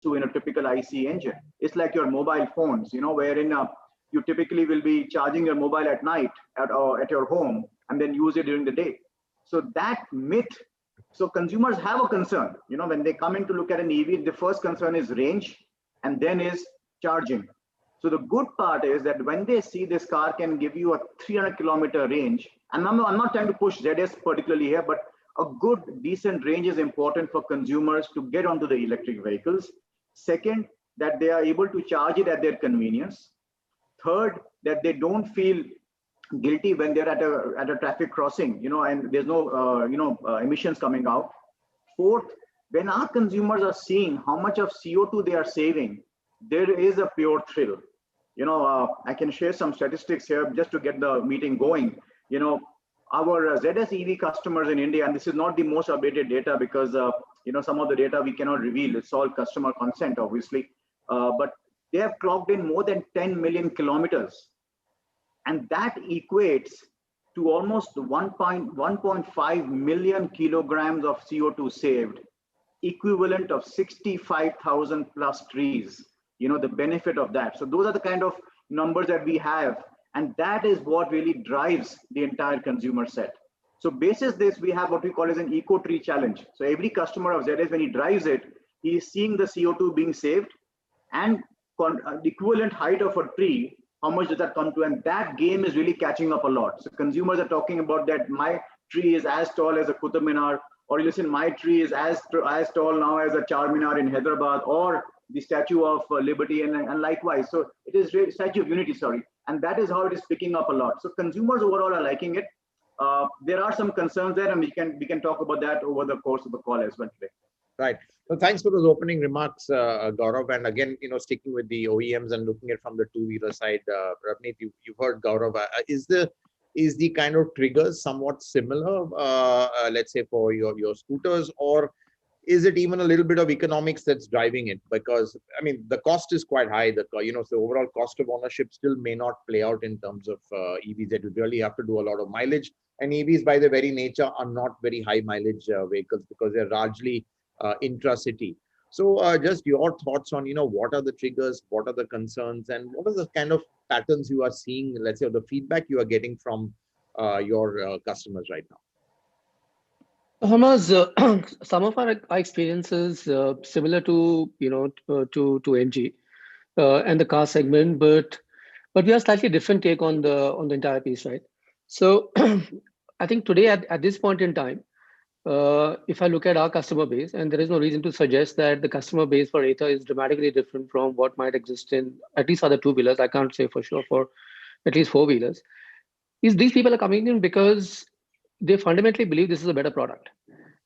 to in a typical IC engine. It's like your mobile phones, wherein you typically will be charging your mobile at night at your home and then use it during the day. So that myth, so consumers have a concern, when they come in to look at an EV, the first concern is range and then is charging. So the good part is that when they see this car can give you a 300-kilometer range, and I'm not trying to push ZS particularly here, but a good, decent range is important for consumers to get onto the electric vehicles. Second, that they are able to charge it at their convenience. Third, that they don't feel guilty when they're at a traffic crossing, and there's no, emissions coming out. Fourth, when our consumers are seeing how much of CO2 they are saving, there is a pure thrill. I can share some statistics here just to get the meeting going. Our ZS EV customers in India, and this is not the most updated data because, some of the data we cannot reveal. It's all customer consent, obviously. But they have clocked in more than 10 million kilometers. And that equates to almost 1.5 million kilograms of CO2 saved, equivalent of 65,000 plus trees. The benefit of that. So those are the kind of numbers that we have. And that is what really drives the entire consumer set. So basis this, we have what we call as an eco tree challenge. So every customer of ZS, when he drives it, he is seeing the CO2 being saved and the equivalent height of a tree, how much does that come to? And that game is really catching up a lot. So consumers are talking about that my tree is as tall as a Qutub Minar, or listen, my tree is as tall now as a Charminar in Hyderabad, or the Statue of Liberty, and likewise. So it is really Statue of Unity, sorry. And that is how it is picking up a lot. So consumers overall are liking it. There are some concerns there, and we can talk about that over the course of the call as well today. Right. Well, thanks for those opening remarks, Gaurav. And again, sticking with the OEMs and looking at from the two-wheeler side, Ravneet, you've heard Gaurav. Is the kind of triggers somewhat similar, let's say for your scooters, or is it even a little bit of economics that's driving it? Because I mean, the cost is quite high. So the overall cost of ownership still may not play out in terms of EVs. That you really have to do a lot of mileage, and EVs by their very nature are not very high mileage vehicles because they're largely intra-city. So just your thoughts on what are the triggers, what are the concerns, and what are the kind of patterns you are seeing, let's say, the feedback you are getting from your customers right now? Hamaz, some of our experiences similar to to MG and the car segment, but we have slightly different take on the entire piece, right? So I think today at this point in time, if I look at our customer base, and there is no reason to suggest that the customer base for Ather is dramatically different from what might exist in at least other two-wheelers. I can't say for sure for at least four-wheelers. Is these people are coming in because they fundamentally believe this is a better product,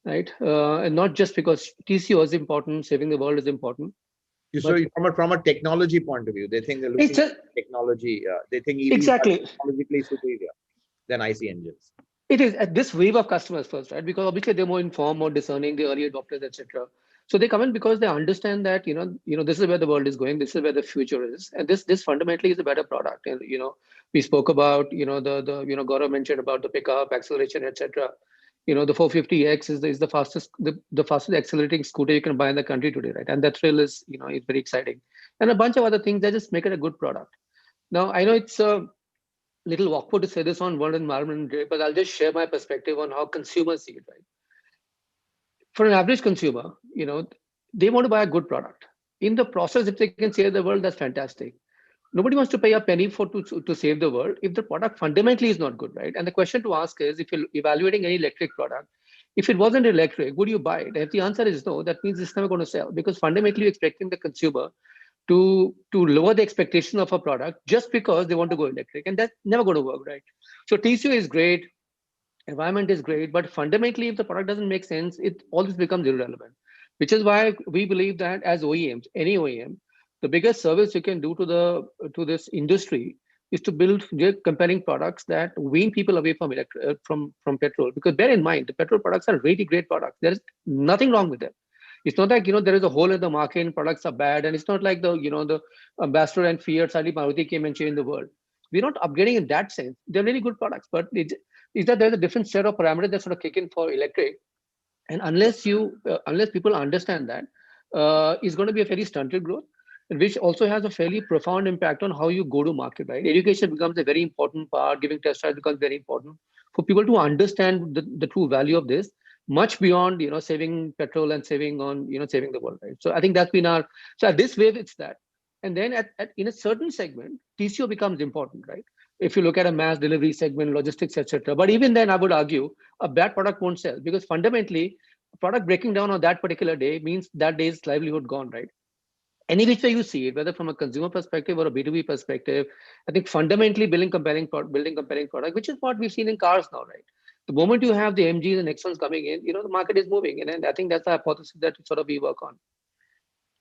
right? And not just because TCO is important, saving the world is important. So from a technology point of view, they think they're looking at technology. They think EVs exactly are technologically superior than IC engines. It is at this wave of customers first, right? Because obviously they're more informed, more discerning, the early adopters, etc. So they come in because they understand that this is where the world is going, this is where the future is, and this fundamentally is a better product. And we spoke about the Gaurav mentioned about the pickup, acceleration, etc. The 450X is the fastest accelerating scooter you can buy in the country today, right? And that thrill is is very exciting, and a bunch of other things that just make it a good product. Now I know it's a little awkward to say this on World Environment Day, but I'll just share my perspective on how consumers see it, right? For an average consumer, they want to buy a good product. In the process, if they can save the world, that's fantastic. Nobody wants to pay a penny to save the world if the product fundamentally is not good, right? And the question to ask is, if you're evaluating any electric product, if it wasn't electric, would you buy it? And if the answer is no, that means it's never going to sell, because fundamentally you're expecting the consumer to lower the expectation of a product just because they want to go electric, and that's never going to work, right? So TCO is great, environment is great, but fundamentally, if the product doesn't make sense, it always becomes irrelevant. Which is why we believe that as OEMs, any OEM, the biggest service you can do to this industry is to build compelling products that wean people away from petrol. Because bear in mind, the petrol products are really great products. There is nothing wrong with them. It's not like there is a hole in the market and products are bad, and it's not like the Ambassador and Fiat, suddenly Maruti came and changed the world. We're not upgrading in that sense. They're really good products, but is that there's a different set of parameters that sort of kick in for electric, and unless people understand that, is going to be a very stunted growth, which also has a fairly profound impact on how you go to market, right? Education becomes a very important part. Giving test drives becomes very important for people to understand the true value of this, much beyond, saving petrol and saving on, saving the world, right? So I think that's been our, so at this wave, it's that. And then in a certain segment, TCO becomes important, right? If you look at a mass delivery segment, logistics, etc. But even then, I would argue a bad product won't sell, because fundamentally, a product breaking down on that particular day means that day's livelihood gone, right? Any which way you see it, whether from a consumer perspective or a B2B perspective, I think fundamentally building comparing product, which is what we've seen in cars now, right? The moment you have the MGs and Nexons coming in, the market is moving, and I think that's the hypothesis that sort of we work on.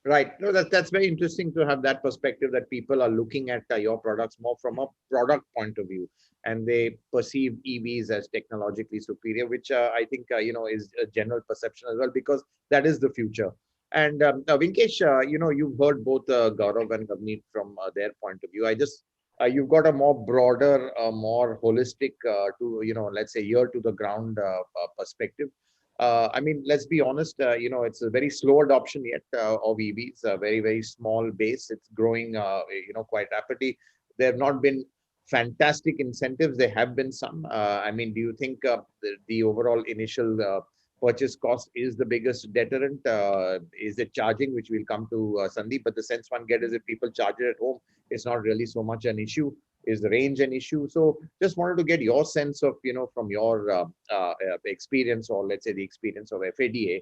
Right. No, that's very interesting to have that perspective, that people are looking at your products more from a product point of view, and they perceive EVs as technologically superior, which I think is a general perception as well, because that is the future. And Vinkesh, you've heard both Gaurav and Ravneet from their point of view. I just you've got a more broader, more holistic, to let's say ear to the ground perspective. I mean, let's be honest, it's a very slow adoption yet of EVs, a very, very small base. It's growing, quite rapidly. There have not been fantastic incentives. There have been some. I mean, do you think the overall initial purchase cost is the biggest deterrent? Is it charging, which we'll come to, Sandeep? But the sense one get is if people charge it at home, it's not really so much an issue. Is the range an issue? So just wanted to get your sense of, from your experience, or let's say the experience of FADA,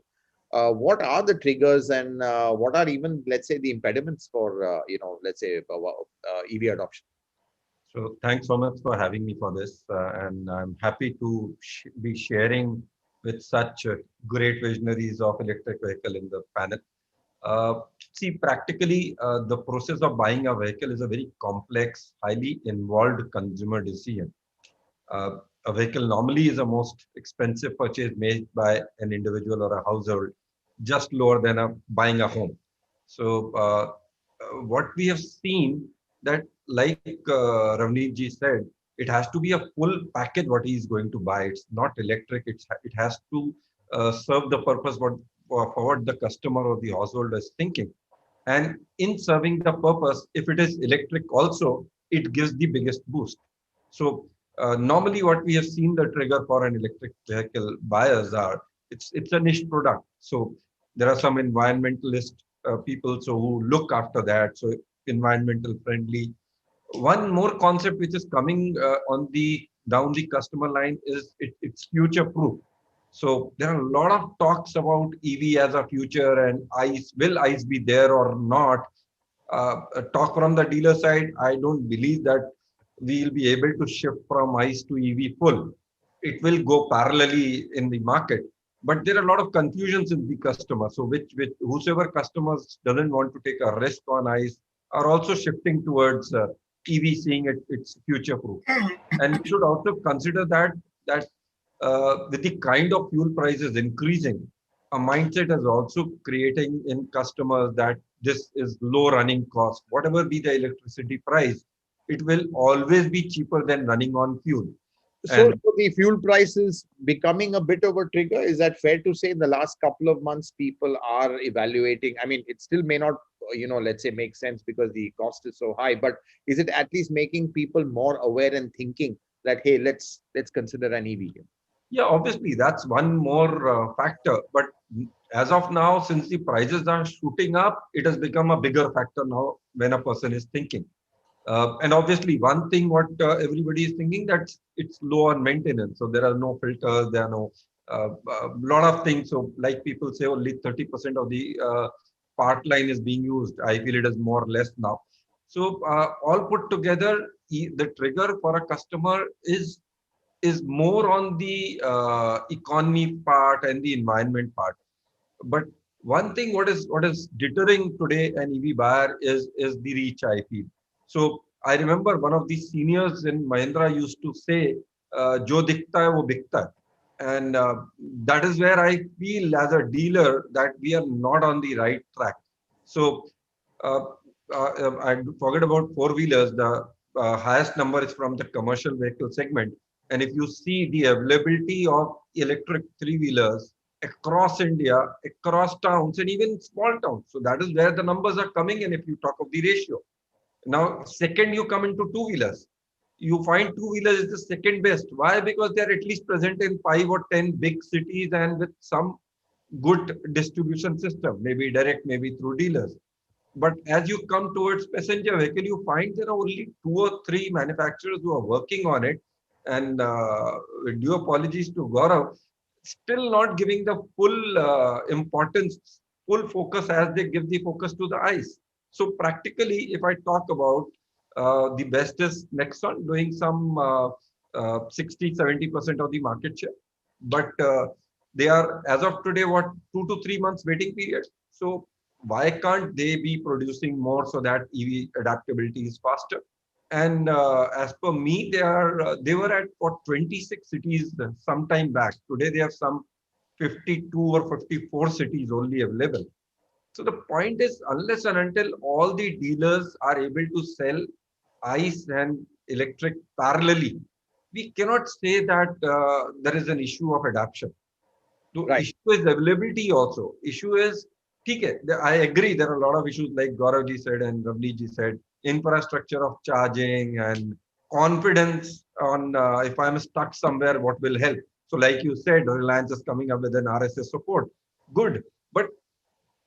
what are the triggers, and what are even, let's say, the impediments for, let's say, EV adoption? So thanks so much for having me for this, and I'm happy to be sharing with such great visionaries of electric vehicle in the panel. See, practically, the process of buying a vehicle is a very complex, highly involved consumer decision. A vehicle normally is a most expensive purchase made by an individual or a household, just lower than buying a home. So, what we have seen that, like Ravneet ji said, it has to be a full package what he is going to buy. It's not electric. It has to serve the purpose for what the customer or the household is thinking. And in serving the purpose, if it is electric also, it gives the biggest boost. So normally what we have seen the trigger for an electric vehicle buyers are, it's a niche product. So there are some environmentalist people so who look after that. So environmental friendly. One more concept which is coming on the down the customer line is it's future proof. So there are a lot of talks about EV as a future, and ICE, will ICE be there or not? Talk from the dealer side, I don't believe that we'll be able to shift from ICE to EV full. It will go parallelly in the market, but there are a lot of confusions in the customer. So which whosoever customers doesn't want to take a risk on ICE are also shifting towards EV, seeing it's future proof. And we should also consider that with the kind of fuel prices increasing, a mindset is also creating in customers that this is low running cost. Whatever be the electricity price, it will always be cheaper than running on fuel. So the fuel prices becoming a bit of a trigger, is that fair to say? In the last couple of months, people are evaluating. I mean, it still may not, let's say, make sense because the cost is so high, but is it at least making people more aware and thinking that, hey, let's consider an EV here? Yeah, obviously, that's one more factor. But as of now, since the prices are shooting up, it has become a bigger factor now when a person is thinking. And obviously, one thing what everybody is thinking, that it's low on maintenance. So there are no filters, there are no lot of things. So like people say, only 30% of the part line is being used. I feel it is more or less now. So all put together, the trigger for a customer is more on the economy part and the environment part. But one thing what is deterring today an EV buyer is the reach, I feel. So I remember one of the seniors in Mahindra used to say, "Jo dikhta hai wo bikta hai." And that is where I feel as a dealer that we are not on the right track. So uh, I forget about four wheelers. The highest number is from the commercial vehicle segment. And if you see the availability of electric three wheelers across India, across towns, and even small towns. So that is where the numbers are coming in if you talk of the ratio. Now, second, you come into two-wheelers. You find two-wheelers is the second best. Why? Because they are at least present in 5 or 10 big cities and with some good distribution system, maybe direct, maybe through dealers. But as you come towards passenger vehicle, you find there are only 2 or 3 manufacturers who are working on it. And with due apologies to Gaurav, still not giving the full importance, full focus as they give the focus to the ICE. So practically, if I talk about the best is Nexon doing some 60-70% of the market share. But they are, as of today, what, 2 to 3 months waiting period. So why can't they be producing more so that EV adaptability is faster? And as per me, they were at what 26 cities some time back. Today they have some 52 or 54 cities only available. So the point is, unless and until all the dealers are able to sell ICE and electric parallelly, we cannot say that there is an issue of adoption. So Right. issue is availability also. Issue is, okay, I agree there are a lot of issues like Gaurav ji said and Ravneet ji said, infrastructure of charging and confidence on if I'm stuck somewhere, what will help. So like you said, Reliance is coming up with an RSS support. Good. But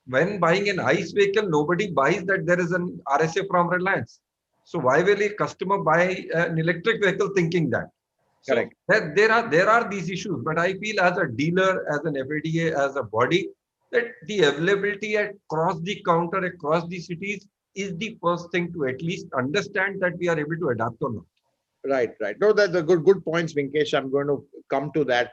when buying an ICE vehicle, nobody buys that there is an RSA from Reliance. So why will a customer buy an electric vehicle thinking that? So Correct. that there are these issues, but I feel as a dealer, as an FADA, as a body, that the availability across the counter, across the cities is the first thing to at least understand that we are able to adapt or not. Right, right. No, that's a good points, Vinkesh. I'm going to come to that.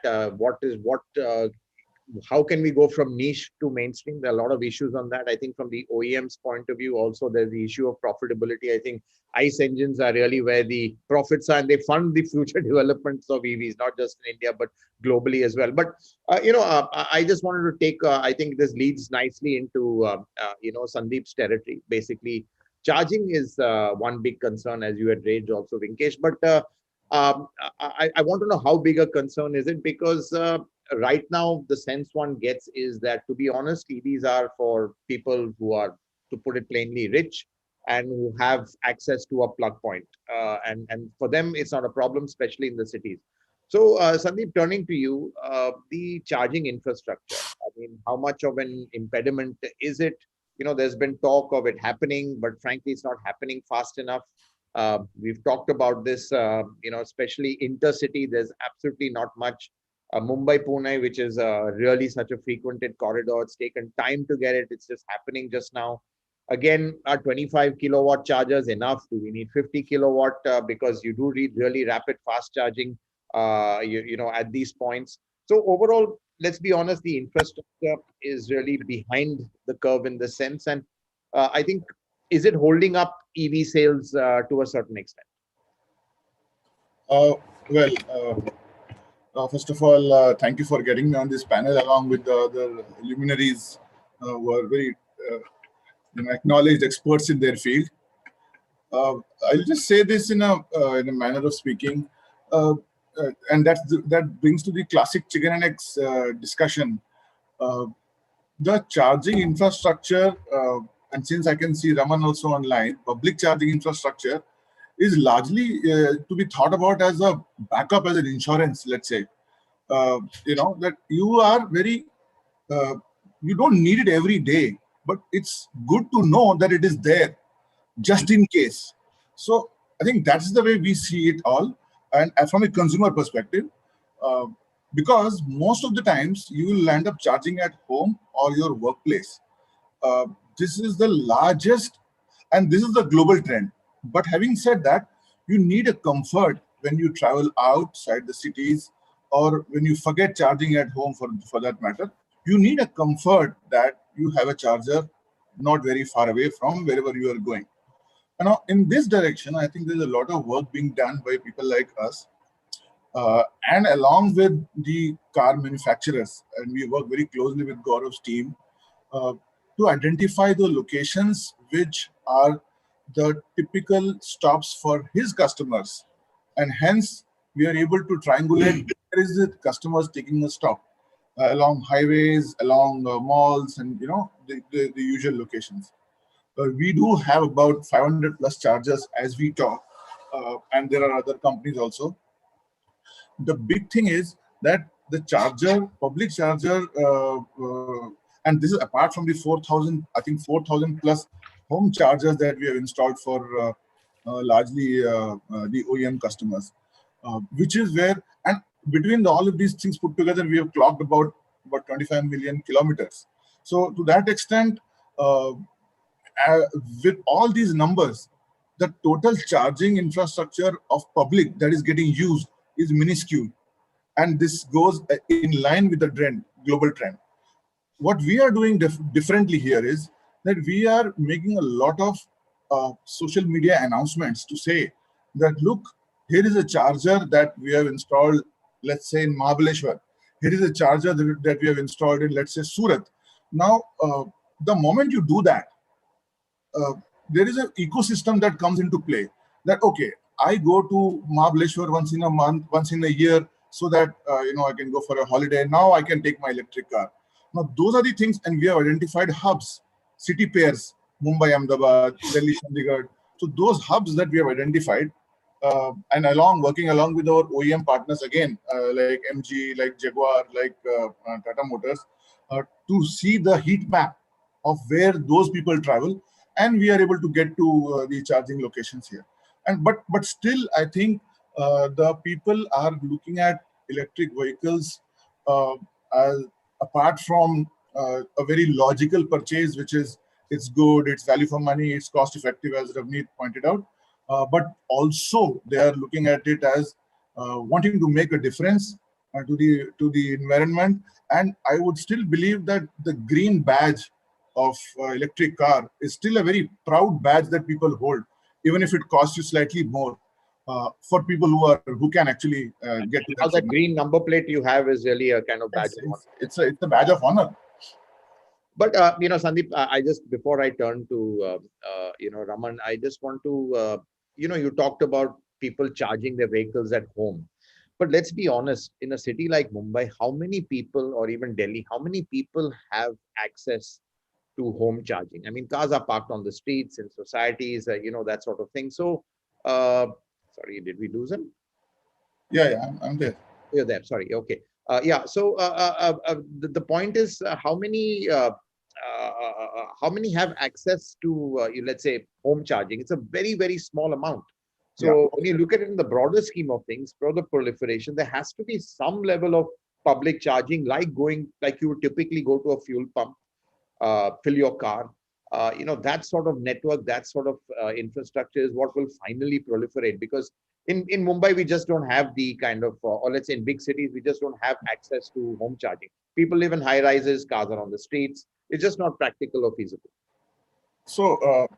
How can we go from niche to mainstream? There are a lot of issues on that. I think from the OEM's point of view, also there's the issue of profitability. I think ICE engines are really where the profits are, and they fund the future developments of EVs, not just in India, but globally as well. But, I just wanted to take, I think this leads nicely into, Sandeep's territory. Basically, charging is one big concern, as you had raised also, Vinkesh. But I want to know how big a concern is it? Because right now the sense one gets is that, to be honest, EVs are for people who are, to put it plainly, rich and who have access to a plug point. And for them, it's not a problem, especially in the cities. So, Sandeep, turning to you, the charging infrastructure. I mean, how much of an impediment is it? There's been talk of it happening, but frankly, it's not happening fast enough. We've talked about this, especially intercity. There's absolutely not much. Mumbai, Pune, which is really such a frequented corridor. It's taken time to get it. It's just happening just now. Again, are 25 kilowatt chargers enough? Do we need 50 kilowatt? Because you do need really rapid fast charging, at these points. So overall, let's be honest, the infrastructure is really behind the curve in this sense. And I think, is it holding up EV sales to a certain extent? Uh, well, first of all, thank you for getting me on this panel along with the other luminaries who are very acknowledged experts in their field. I'll just say this in a manner of speaking, and that brings to the classic chicken and eggs discussion. Uh, the charging infrastructure, and since I can see Raman also online, public charging infrastructure is largely to be thought about as a backup, as an insurance, let's say. That you are very, uh, you don't need it every day, but it's good to know that it is there just in case. So I think that's the way we see it all. And from a consumer perspective, uh, because most of the times you will end up charging at home or your workplace. Uh, this is the largest, and this is the global trend. But having said that, you need a comfort when you travel outside the cities, or when you forget charging at home, for that matter. You need a comfort that you have a charger not very far away from wherever you are going. Now, in this direction, I think there's a lot of work being done by people like us, and along with the car manufacturers. And we work very closely with Gaurav's team uh, to identify the locations which are the typical stops for his customers. And hence, we are able to triangulate where is the customers taking a stop. along highways, along malls, and the usual locations. We do have about 500 plus chargers as we talk, and there are other companies also. The big thing is that the charger, public charger, and this is apart from the 4,000, I think 4,000 plus home chargers that we have installed for largely the OEM customers, which is where, and between all of these things put together, we have clocked about 25 million kilometers. So to that extent, with all these numbers, the total charging infrastructure of public that is getting used is minuscule. And this goes in line with the trend, global trend. What we are doing differently here is that we are making a lot of social media announcements to say that, look, here is a charger that we have installed, let's say in Mahabaleshwar. Here is a charger that we have installed in, let's say, Surat. Now, the moment you do that, there is an ecosystem that comes into play. That, okay, I go to Mahabaleshwar once in a month, once in a year, so that I can go for a holiday. Now I can take my electric car. Now those are the things, and we have identified hubs, city pairs, Mumbai, Ahmedabad, Delhi, Chandigarh. So those hubs that we have identified, and working along with our OEM partners again, like MG, like Jaguar, like Tata Motors, to see the heat map of where those people travel, and we are able to get to the charging locations here. And but still, I think the people are looking at electric vehicles as apart from a very logical purchase, which is it's good, it's value for money, it's cost effective, as Ravneet pointed out. But also they are looking at it as wanting to make a difference to the environment. And I would still believe that the green badge of electric car is still a very proud badge that people hold, even if it costs you slightly more. For people who can actually get to that. That green number plate you have is really a kind of badge of honor. It's a badge of honor. But Sandeep, I just, before I turn to Raman, I just want to you talked about people charging their vehicles at home. But let's be honest, in a city like Mumbai, how many people, or even Delhi, how many people have access to home charging? I mean, cars are parked on the streets, in societies, that sort of thing. So, sorry, did we lose him? Yeah, I'm there. You're there. Sorry. Okay. Yeah. So the point is, how many have access to, let's say, home charging? It's a very, very small amount. So when you look at it in the broader scheme of things, for the proliferation, there has to be some level of public charging, like you would typically go to a fuel pump, fill your car. That sort of network, that sort of infrastructure is what will finally proliferate, because in Mumbai, we just don't have the kind of, or let's say in big cities, we just don't have access to home charging. People live in high rises, cars are on the streets. It's just not practical or feasible. So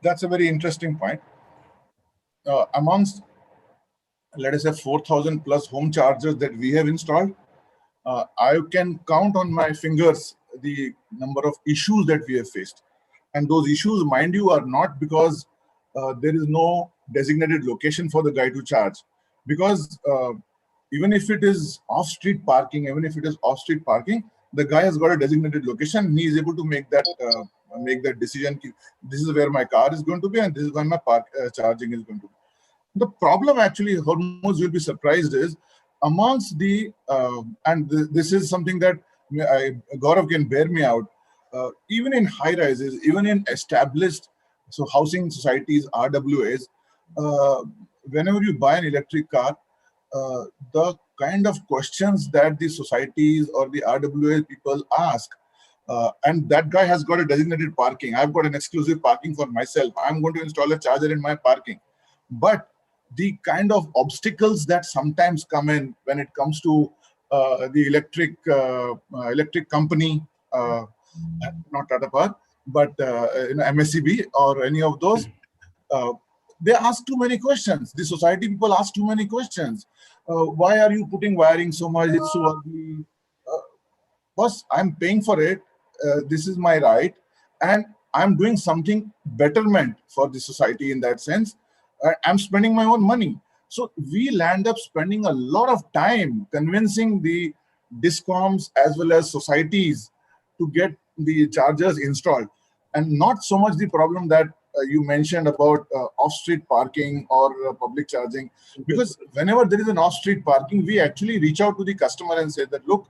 that's a very interesting point. Amongst, let us say, 4,000 plus home chargers that we have installed, I can count on my fingers the number of issues that we have faced. And those issues, mind you, are not because there is no designated location for the guy to charge. Because even if it is off-street parking, the guy has got a designated location. He is able to make that decision. This is where my car is going to be, and this is where my charging is going to be. The problem, actually, Hormuz, you'll be surprised, is amongst the, this is something that Gaurav can bear me out, even in high rises, even in established housing societies, RWAs, whenever you buy an electric car, the kind of questions that the societies or the RWA people ask, and that guy has got a designated parking. I've got an exclusive parking for myself. I'm going to install a charger in my parking. But the kind of obstacles that sometimes come in when it comes to the electric company, not Tata Power, but MSCB or any of those, they ask too many questions. The society people ask too many questions. Why are you putting wiring so much? It's so ugly. Boss, I'm paying for it. This is my right, and I'm doing something betterment for the society in that sense. I'm spending my own money. So we land up spending a lot of time convincing the discoms as well as societies to get the chargers installed, and not so much the problem that you mentioned about off-street parking or public charging. Because whenever there is an off-street parking, we actually reach out to the customer and say that, look,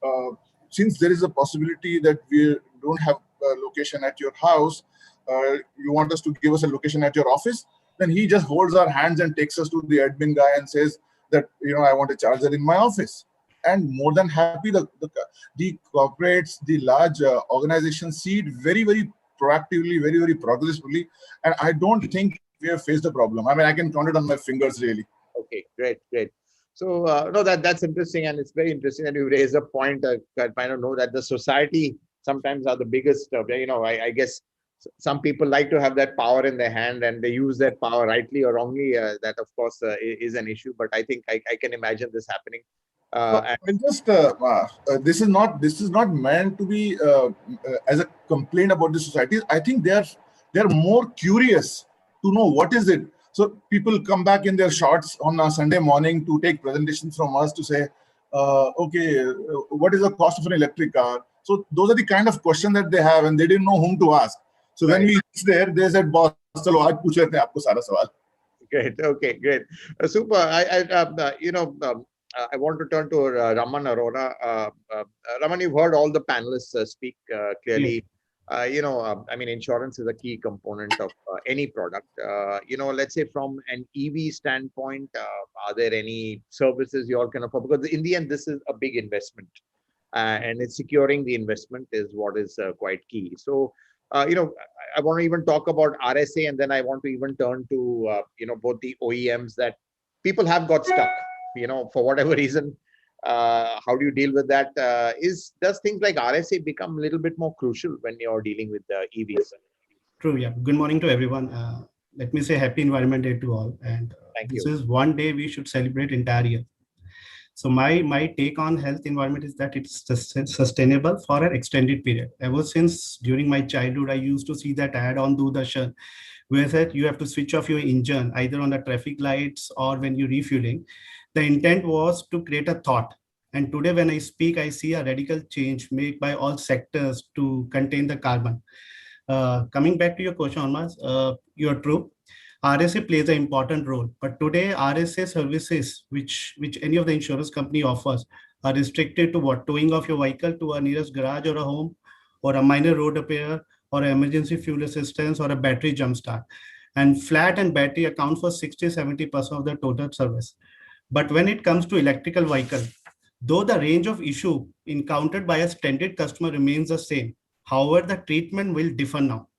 uh, since there is a possibility that we don't have a location at your house, you want us to give us a location at your office, then he just holds our hands and takes us to the admin guy and says that, I want a charger in my office. And more than happy, the corporates, the large organizations see it very, very proactively, very, very progressively. And I don't think we have faced a problem. I mean, I can count it on my fingers, really. Okay, great, great. So no, that's interesting, and it's very interesting that you raise a point that I don't know that the society sometimes are the biggest. I guess some people like to have that power in their hand, and they use that power rightly or wrongly. That of course is an issue, but I think I can imagine this happening. This is not meant to be as a complaint about the society. I think they're more curious to know what is it. So people come back in their shorts on a Sunday morning to take presentations from us to say, okay, what is the cost of an electric car? So those are the kind of questions that they have, and they didn't know whom to ask. So when we reached there, they said, "Boss, chalo aaj puch rete hain aapko sara sawal." Great. Okay, great. Super. I want to turn to Raman Arora. Raman, you've heard all the panelists speak clearly. I mean, insurance is a key component of any product. Let's say from an EV standpoint, are there any services you all can offer? Because in the end, this is a big investment, and it's securing the investment is what is quite key. So, I want to even talk about RSA, and then I want to even turn to both the OEMs that people have got stuck, for whatever reason. How do you deal with that? Does things like RSA become a little bit more crucial when you're dealing with EVs? True, yeah. Good morning to everyone. Let me say happy Environment Day to all. And this is one day we should celebrate entire year. So my take on health environment is that it's sustainable for an extended period. Ever since during my childhood, I used to see that ad on Doordarshan, where that you have to switch off your engine either on the traffic lights or when you're refueling. The intent was to create a thought. And today when I speak, I see a radical change made by all sectors to contain the carbon. Coming back to your question, Almas, you're true. RSA plays an important role, but today RSA services, which any of the insurance company offers, are restricted to what? Towing of your vehicle to a nearest garage or a home, or a minor road repair, or emergency fuel assistance, or a battery jump start. And flat and battery account for 60-70% of the total service. But when it comes to electrical vehicle, though the range of issue encountered by a standard customer remains the same, however, the treatment will differ now.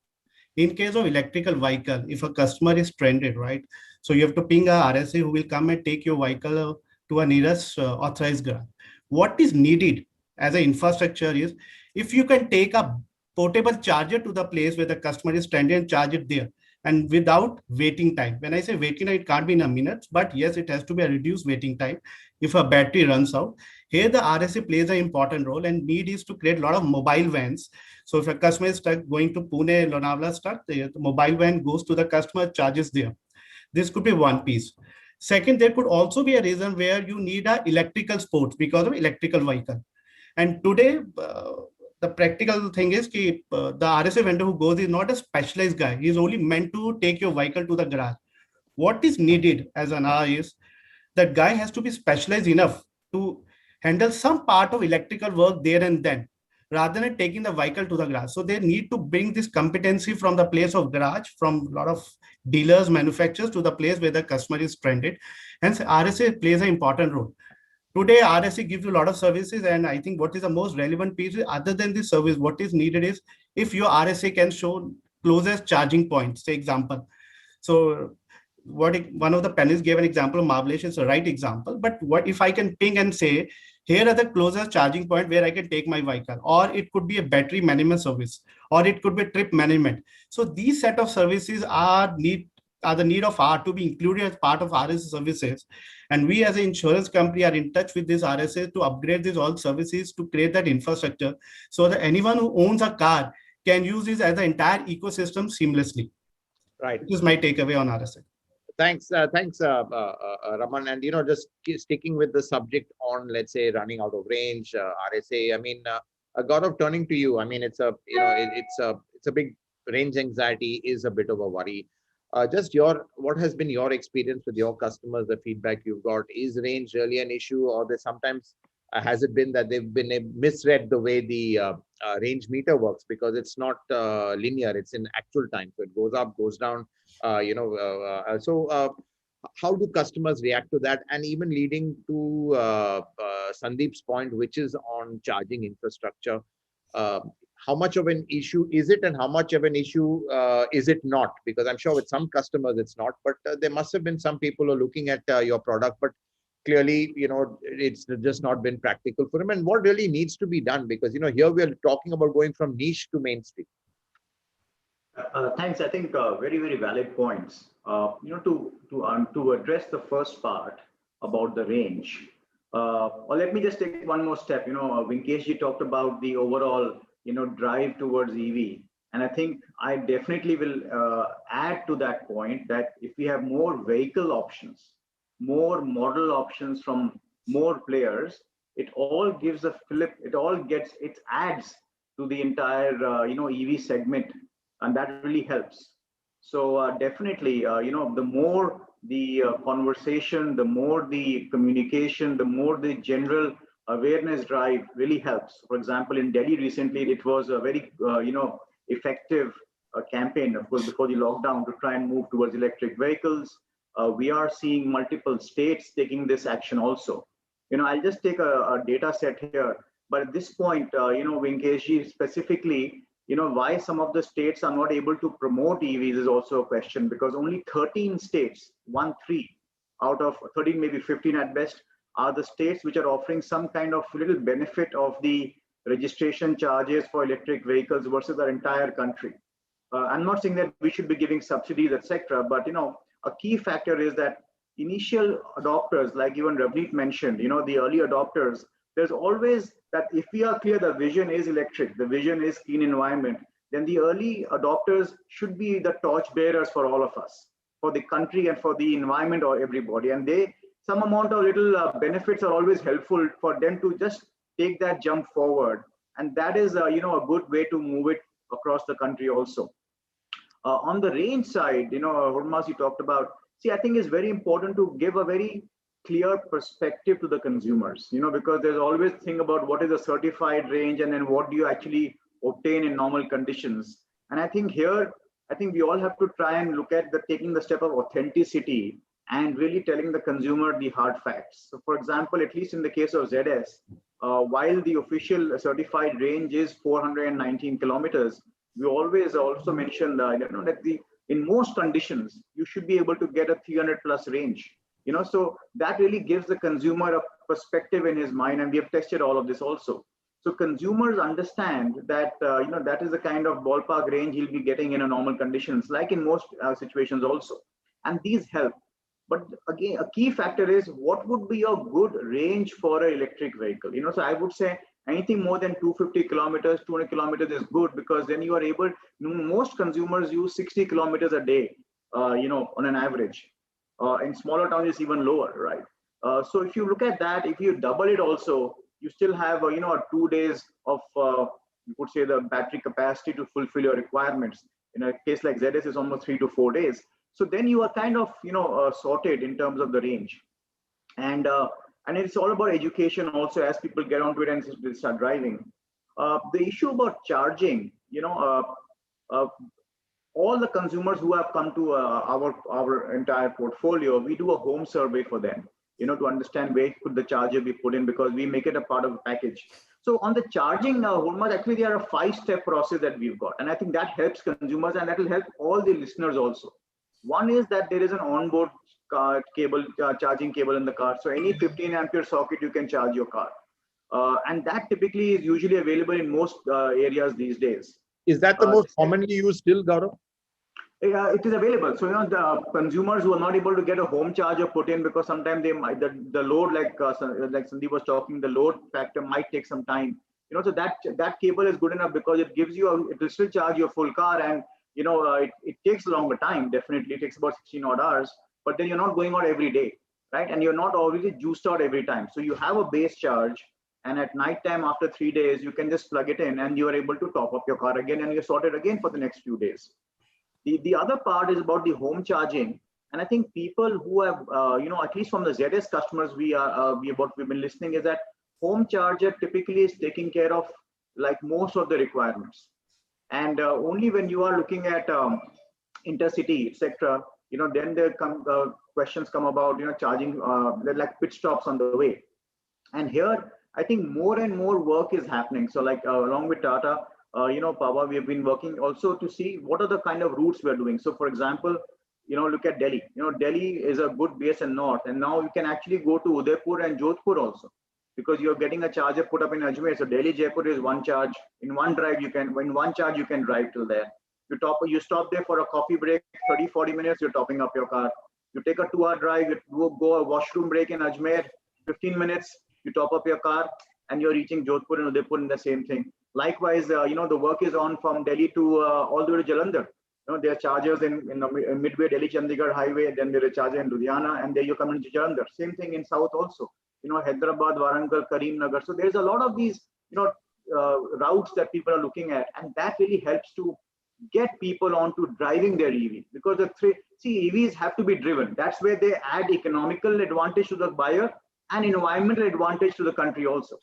In case of electrical vehicle, if a customer is stranded, right? So you have to ping a RSA who will come and take your vehicle to a nearest authorized garage. What is needed as an infrastructure is if you can take a portable charger to the place where the customer is stranded and charge it there, and without waiting time. When I say waiting time, it can't be in a minute, but yes, it has to be a reduced waiting time if a battery runs out. Here, the RSA plays an important role, and need is to create a lot of mobile vans. So if a customer is stuck going to Pune, Lonavala stuck, the mobile van goes to the customer, charges there. This could be one piece. Second, there could also be a reason where you need a electrical sports because of electrical vehicle. And today, the practical thing is the RSA vendor who goes is not a specialized guy. He's only meant to take your vehicle to the garage. What is needed as an R is that guy has to be specialized enough to handle some part of electrical work there and then, rather than taking the vehicle to the garage. So they need to bring this competency from the place of garage, from a lot of dealers, manufacturers to the place where the customer is stranded. Hence, RSA plays an important role. Today, RSA gives you a lot of services, and I think what is the most relevant piece, other than this service, what is needed is if your RSA can show closest charging points, say example. So one of the panelists gave an example of Marvelous, is the right example, but what if I can ping and say, here are the closest charging point where I can take my vehicle, or it could be a battery management service, or it could be trip management. So these set of services are the need of R to be included as part of RSA services. And we as an insurance company are in touch with this RSA to upgrade these all services to create that infrastructure so that anyone who owns a car can use this as the entire ecosystem seamlessly. Right. This is my takeaway on RSA. Thanks, Raman. And just sticking with the subject on, let's say, running out of range, RSA. I mean, Gaurav, turning to you. I mean, it's a it's a big range anxiety is a bit of a worry. Just what has been your experience with your customers? The feedback you've got, is range really an issue, or they sometimes has it been that they've been misread the way the range meter works, because it's not linear; it's in actual time, so it goes up, goes down. How do customers react to that? And even leading to Sandeep's point, which is on charging infrastructure, uh, how much of an issue is it, and how much of an issue is it not? Because I'm sure with some customers it's not, but there must have been some people who are looking at your product, but clearly, it's just not been practical for them. And what really needs to be done? Because here we are talking about going from niche to mainstream. Thanks. I think very, very valid points. To address the first part about the range, or let me just take one more step. Vinkesh ji talked about the overall, drive towards EV, and I think I definitely will add to that point that if we have more vehicle options, more model options from more players, it all gives a flip. It adds to the entire, EV segment, and that really helps. So definitely, the more the conversation, the more the communication, the more the general awareness drive really helps. For example, in Delhi recently, it was a very effective campaign, of course, before the lockdown, to try and move towards electric vehicles. We are seeing multiple states taking this action also. I'll just take a data set here, but at this point, Vinkesh specifically, why some of the states are not able to promote EVs is also a question, because only 13 states, 1-3 out of 13, maybe 15 at best, are the states which are offering some kind of little benefit of the registration charges for electric vehicles versus our entire country. I'm not saying that we should be giving subsidies, etc., but a key factor is that initial adopters, like even Ravneet mentioned, the early adopters, there's always that if we are clear the vision is electric, the vision is clean environment, then the early adopters should be the torch bearers for all of us, for the country and for the environment or everybody. And some amount of little benefits are always helpful for them to just take that jump forward. And that is, a good way to move it across the country also. On the range side, Hurmas, you talked about, I think it's very important to give a very clear perspective to the consumers, because there's always thing about what is a certified range and then what do you actually obtain in normal conditions. And I think we all have to try and look at taking the step of authenticity and really telling the consumer the hard facts. So for example, at least in the case of ZS, while the official certified range is 419 kilometers, we always also mention that in most conditions, you should be able to get a 300 plus range. So that really gives the consumer a perspective in his mind, and we have tested all of this also. So consumers understand that that is the kind of ballpark range he'll be getting in a normal conditions, like in most situations also, and these help. But again, a key factor is what would be a good range for an electric vehicle. So I would say anything more than 250 kilometers, 200 kilometers is good, because then you are able. Most consumers use 60 kilometers a day, on an average. In smaller towns, it's even lower, right? So if you look at that, if you double it also, you still have, 2 days of, you could say, the battery capacity to fulfill your requirements. In a case like ZS, is almost 3 to 4 days. So then you are kind of, sorted in terms of the range. And it's all about education also, as people get onto it and they start driving. The issue about charging, all the consumers who have come to our entire portfolio, we do a home survey for them, to understand where could the charger be put in, because we make it a part of the package. So on the charging, actually there are a 5-step process that we've got, and I think that helps consumers, and that will help all the listeners also. One is that there is an onboard cable, charging cable in the car, so any 15 ampere socket you can charge your car, and that typically is usually available in most areas these days. Is that the most commonly used still, Gaurav? It is available. So, the consumers who are not able to get a home charger put in, because sometimes they might, the load, like Sandeep was talking, the load factor might take some time. So that cable is good enough, because it gives you, it will still charge your full car, and it takes a longer time. Definitely, it takes about 16 odd hours. but then you're not going out every day, right? And you're not always juiced out every time. So you have a base charge, and at night time after 3 days, you can just plug it in and you are able to top up your car again, and you're sorted again for the next few days. The other part is about the home charging. And I think people who have, at least from the ZS customers we've been listening, is that home charger typically is taking care of like most of the requirements. And only when you are looking at intercity, etc., then there come questions come about, charging like pit stops on the way. And here, I think more and more work is happening. So like along with Tata, Power, we have been working also to see what are the kind of routes we're doing. So for example, look at Delhi. Delhi is a good base in north, and now you can actually go to Udaipur and Jodhpur also, because you're getting a charger put up in Ajmer. So Delhi, Jaipur is one charge. In one drive, in one charge, you can drive till there. You stop there for a coffee break, 30, 40 minutes, you're topping up your car. You take a 2-hour drive, you go a washroom break in Ajmer, 15 minutes, you top up your car, and you're reaching Jodhpur and Udaipur in the same thing. Likewise, the work is on from Delhi to all the way to Jalandhar. There are chargers in the midway Delhi Chandigarh highway, then there are chargers in Ludhiana, and there you come into Jalandhar. Same thing in south also. Hyderabad, Warangal, Karimnagar. So there's a lot of these, routes that people are looking at, and that really helps to get people onto driving their EV, because EVs have to be driven. That's where they add economical advantage to the buyer and environmental advantage to the country also.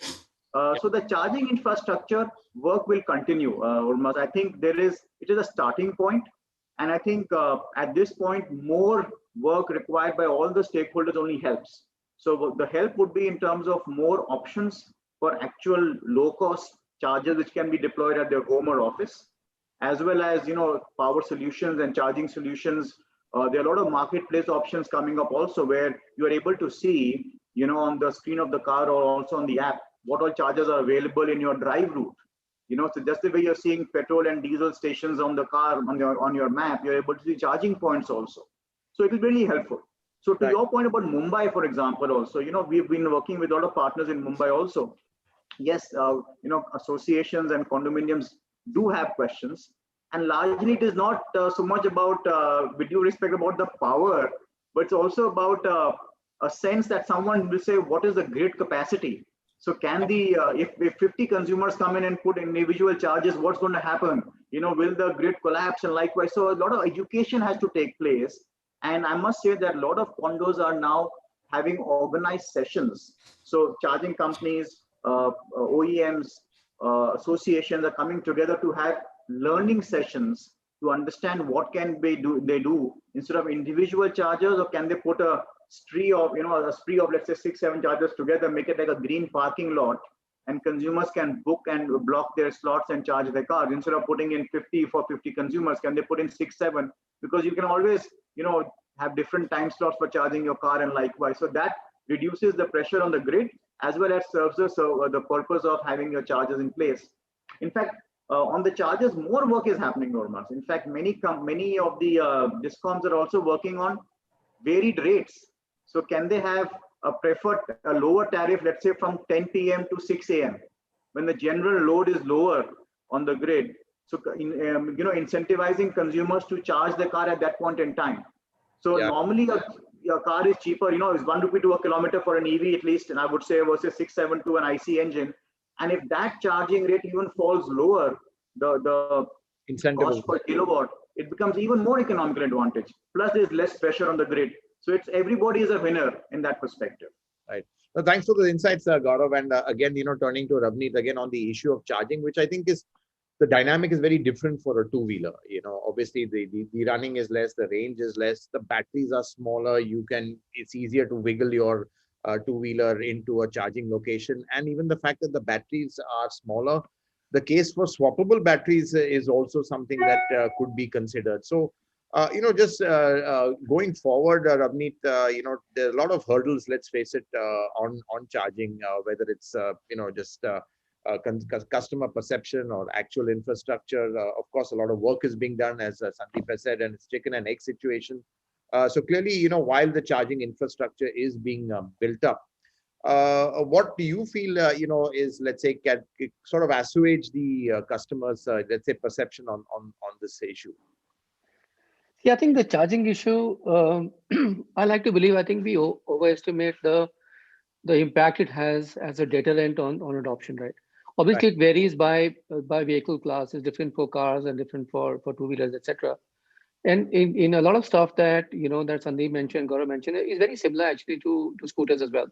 So the charging infrastructure work will continue, Urmas. I think it is a starting point, and I think at this point, more work required by all the stakeholders only helps. So the help would be in terms of more options for actual low-cost chargers which can be deployed at their home or office, as well as power solutions and charging solutions. There are a lot of marketplace options coming up also, where you are able to see on the screen of the car or also on the app what all chargers are available in your drive route. So just the way you're seeing petrol and diesel stations on the car on your map, you're able to see charging points also. So it is really helpful. So to your point about Mumbai, for example, also, we've been working with a lot of partners in Mumbai also. Yes, associations and condominiums do have questions, and largely it is not so much about, with due respect, about the power, but it's also about a sense that someone will say, what is the grid capacity? So can if 50 consumers come in and put individual charges, what's going to happen? Will the grid collapse? And likewise, so a lot of education has to take place. And I must say that a lot of condos are now having organized sessions. So charging companies, OEMs, associations are coming together to have learning sessions to understand what can they do instead of individual chargers, or can they put a spree of let's say 6-7 chargers together, make it like a green parking lot, and consumers can book and block their slots and charge their cars. Instead of putting in 50 for 50 consumers, can they put in 6-7? Because you can always have different time slots for charging your car, and likewise. So that reduces the pressure on the grid, as well as serves the purpose of having your chargers in place. In fact, on the chargers, more work is happening, Normas. In fact, many of the discoms are also working on varied rates. So can they have a lower tariff, let's say from 10 p.m. to 6 a.m. when the general load is lower on the grid? So incentivizing consumers to charge the car at that point in time. So normally your car is cheaper, it's 1 rupee to a kilometer for an EV at least, and I would say versus 6-7 to an IC engine. And if that charging rate even falls lower, the cost per kilowatt, it becomes even more economical advantage. Plus, there's less pressure on the grid. So everybody is a winner in that perspective. Right. So thanks for the insights, Gaurav. And again, turning to Ravneet again on the issue of charging, which I think is the dynamic is very different for a two-wheeler. Obviously the running is less, the range is less, the batteries are smaller. It's easier to wiggle your two-wheeler into a charging location, and even the fact that the batteries are smaller. The case for swappable batteries is also something that could be considered. So, just going forward, Ravneet, there are a lot of hurdles, let's face it, on charging, whether it's, just customer perception or actual infrastructure. Of course, a lot of work is being done, as Sandeep has said, and it's taken an X situation. So clearly, while the charging infrastructure is being built up, what do you feel, is, let's say, can sort of assuage the customers, let's say, perception on this issue? Yeah, I think the charging issue, I like to believe, I think we overestimate the impact it has as a deterrent on adoption, right? Right. Obviously, it varies by vehicle class. It's different for cars and different for two-wheelers, etc. And in a lot of stuff that that Sandeep mentioned, Gaurav mentioned, is very similar actually to scooters as well.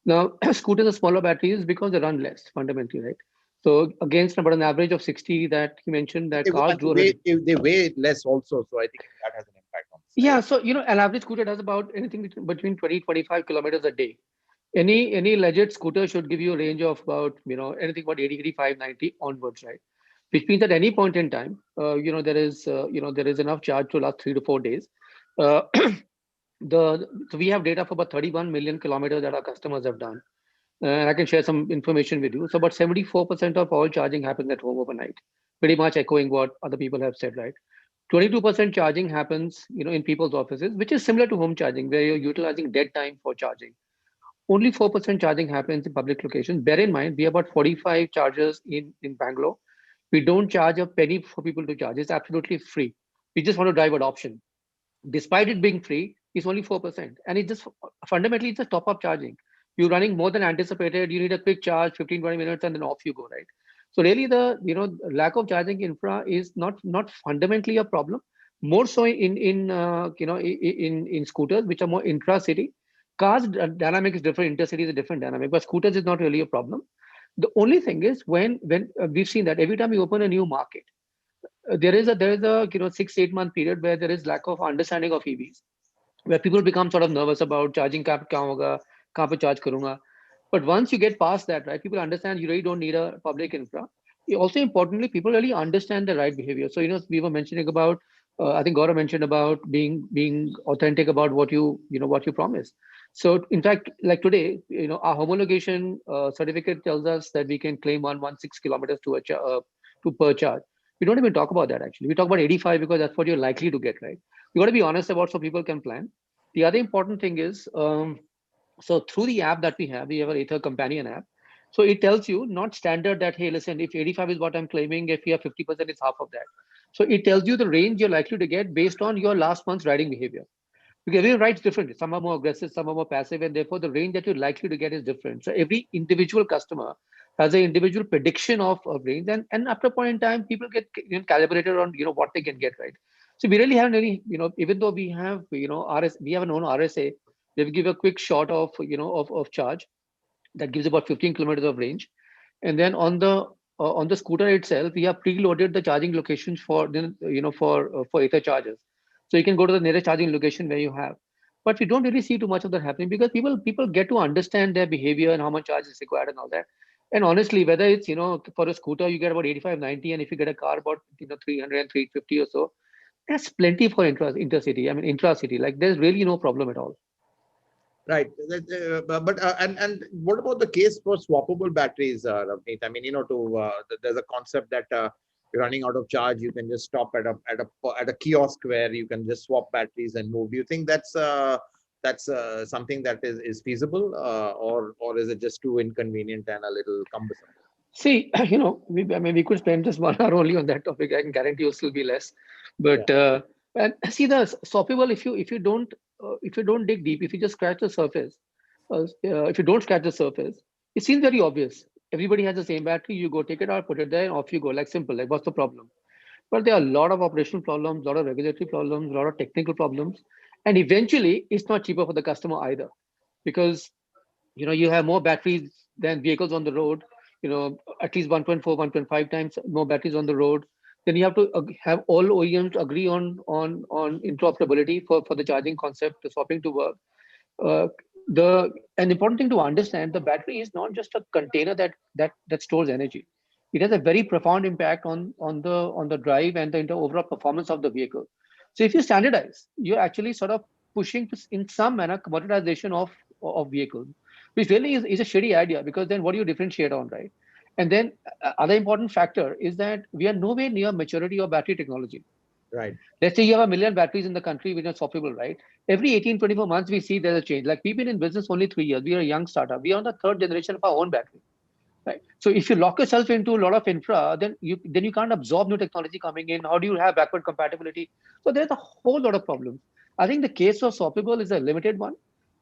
Now, scooters are smaller batteries because they run less fundamentally, right? So against about an average of 60 that he mentioned, that cars do 100. They weigh less also, so I think that has an impact on the Yeah, size. so an average scooter does about anything between 20-25 kilometers a day. Any legit scooter should give you a range of about anything about 80, 85, 90 onwards, right? Which means at any point in time, there is enough charge to last 3 to 4 days. Uh, so we have data for about 31 million kilometers that our customers have done, and I can share some information with you. So about 74% of all charging happens at home overnight, pretty much echoing what other people have said, right? 22% charging happens, in people's offices, which is similar to home charging, where you're utilizing dead time for charging. Only 4% charging happens in public locations. Bear in mind, we have about 45 chargers in Bangalore. We don't charge a penny for people to charge. It's absolutely free. We just want to drive adoption. Despite it being free, it's only 4%. And it just fundamentally it's a top-up charging. You're running more than anticipated. You need a quick charge, 15, 20 minutes, and then off you go, right? So really the lack of charging infra is not fundamentally a problem. More so in scooters, which are more intra-city. Cars dynamic is different, intercity is a different dynamic, but scooters is not really a problem. The only thing is when we've seen that every time you open a new market, there is a 6 8 month period where there is lack of understanding of EVs, where people become sort of nervous about charging kya hoga, kahan pe charge karunga. But once you get past that, right, people understand you really don't need a public infra. Also, importantly, people really understand the right behavior. So, we were mentioning about, I think Gaurav mentioned about being authentic about what you promise. So, in fact, like today, our homologation certificate tells us that we can claim 116 kilometers to per charge. We don't even talk about that actually. We talk about 85 because that's what you're likely to get, right? You got to be honest about so people can plan. The other important thing is, so through the app that we have an Ather companion app. So it tells you not standard that, hey, listen, if 85 is what I'm claiming, if you have 50%, it's half of that. So it tells you the range you're likely to get based on your last month's riding behavior. Because every ride's different. Some are more aggressive, some are more passive, and therefore the range that you're likely to get is different. So every individual customer has an individual prediction of range, and after a point in time, people get calibrated on what they can get, right. So we really haven't any, even though we have we have an own RSA, they give a quick shot of charge that gives about 15 kilometers of range, and then on the scooter itself, we have preloaded the charging locations for Ether chargers. So you can go to the nearest charging location where you have. But we don't really see too much of that happening because people get to understand their behavior and how much charge is required and all that. And honestly, whether it's for a scooter you get about 85, 90, and if you get a car about 300 and 350 or so, that's plenty for intercity. I mean intra-city. Like there's really no problem at all. Right. But and what about the case for swappable batteries, Ravneet? I mean, there's a concept that you're running out of charge, you can just stop at a kiosk where you can just swap batteries and move. Do you think that's something that is feasible, or is it just too inconvenient and a little cumbersome? See, we could spend just 1 hour only on that topic. I can guarantee you'll still be less. But and see the swappable, if you don't dig deep, if you just scratch the surface, if you don't scratch the surface, it seems very obvious. Everybody has the same battery. You go take it out, put it there, and off you go. Like simple. Like what's the problem? But there are a lot of operational problems, a lot of regulatory problems, a lot of technical problems, and eventually, it's not cheaper for the customer either, because you have more batteries than vehicles on the road, at least 1.4 1.5 times more batteries on the road. Then you have to have all OEMs agree on interoperability for the charging concept, the swapping to work. uh, the an important thing to understand, the battery is not just a container that stores energy. It has a very profound impact on the drive and the overall performance of the vehicle. So if you standardize, you're actually sort of pushing to, in some manner, commoditization of vehicles, which really is a shitty idea, because then what do you differentiate on, right? And then other important factor is that we are nowhere near maturity of battery technology. Right. Let's say you have 1 million batteries in the country which are swappable, right? Every 18, 24 months, we see there's a change. Like we've been in business only 3 years. We are a young startup. We are on the third generation of our own battery. Right. So if you lock yourself into a lot of infra, then you can't absorb new technology coming in. How do you have backward compatibility? So there's a whole lot of problems. I think the case of Swappable is a limited one.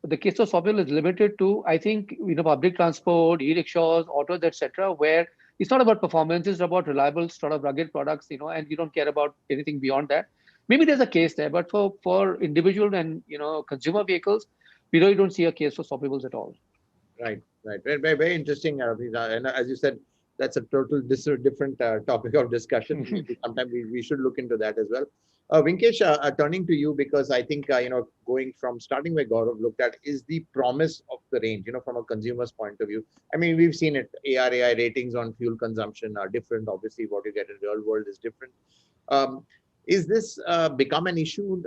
The case of Swappable is limited to, I think, public transport, e-rickshaws, autos, etc., where it's not about performance, it's about reliable, sort of rugged products, and you don't care about anything beyond that. Maybe there's a case there, but for individual and consumer vehicles, we really don't see a case for Swappables at all. Right, right. Very, very, very interesting. And as you said, that's a total different topic of discussion. Maybe sometime we should look into that as well. Vinkesh, turning to you, because I think, going from starting where Gaurav looked at is the promise of the range, from a consumer's point of view. I mean, we've seen it. ARAI ratings on fuel consumption are different. Obviously, what you get in real world is different. Is this become an issue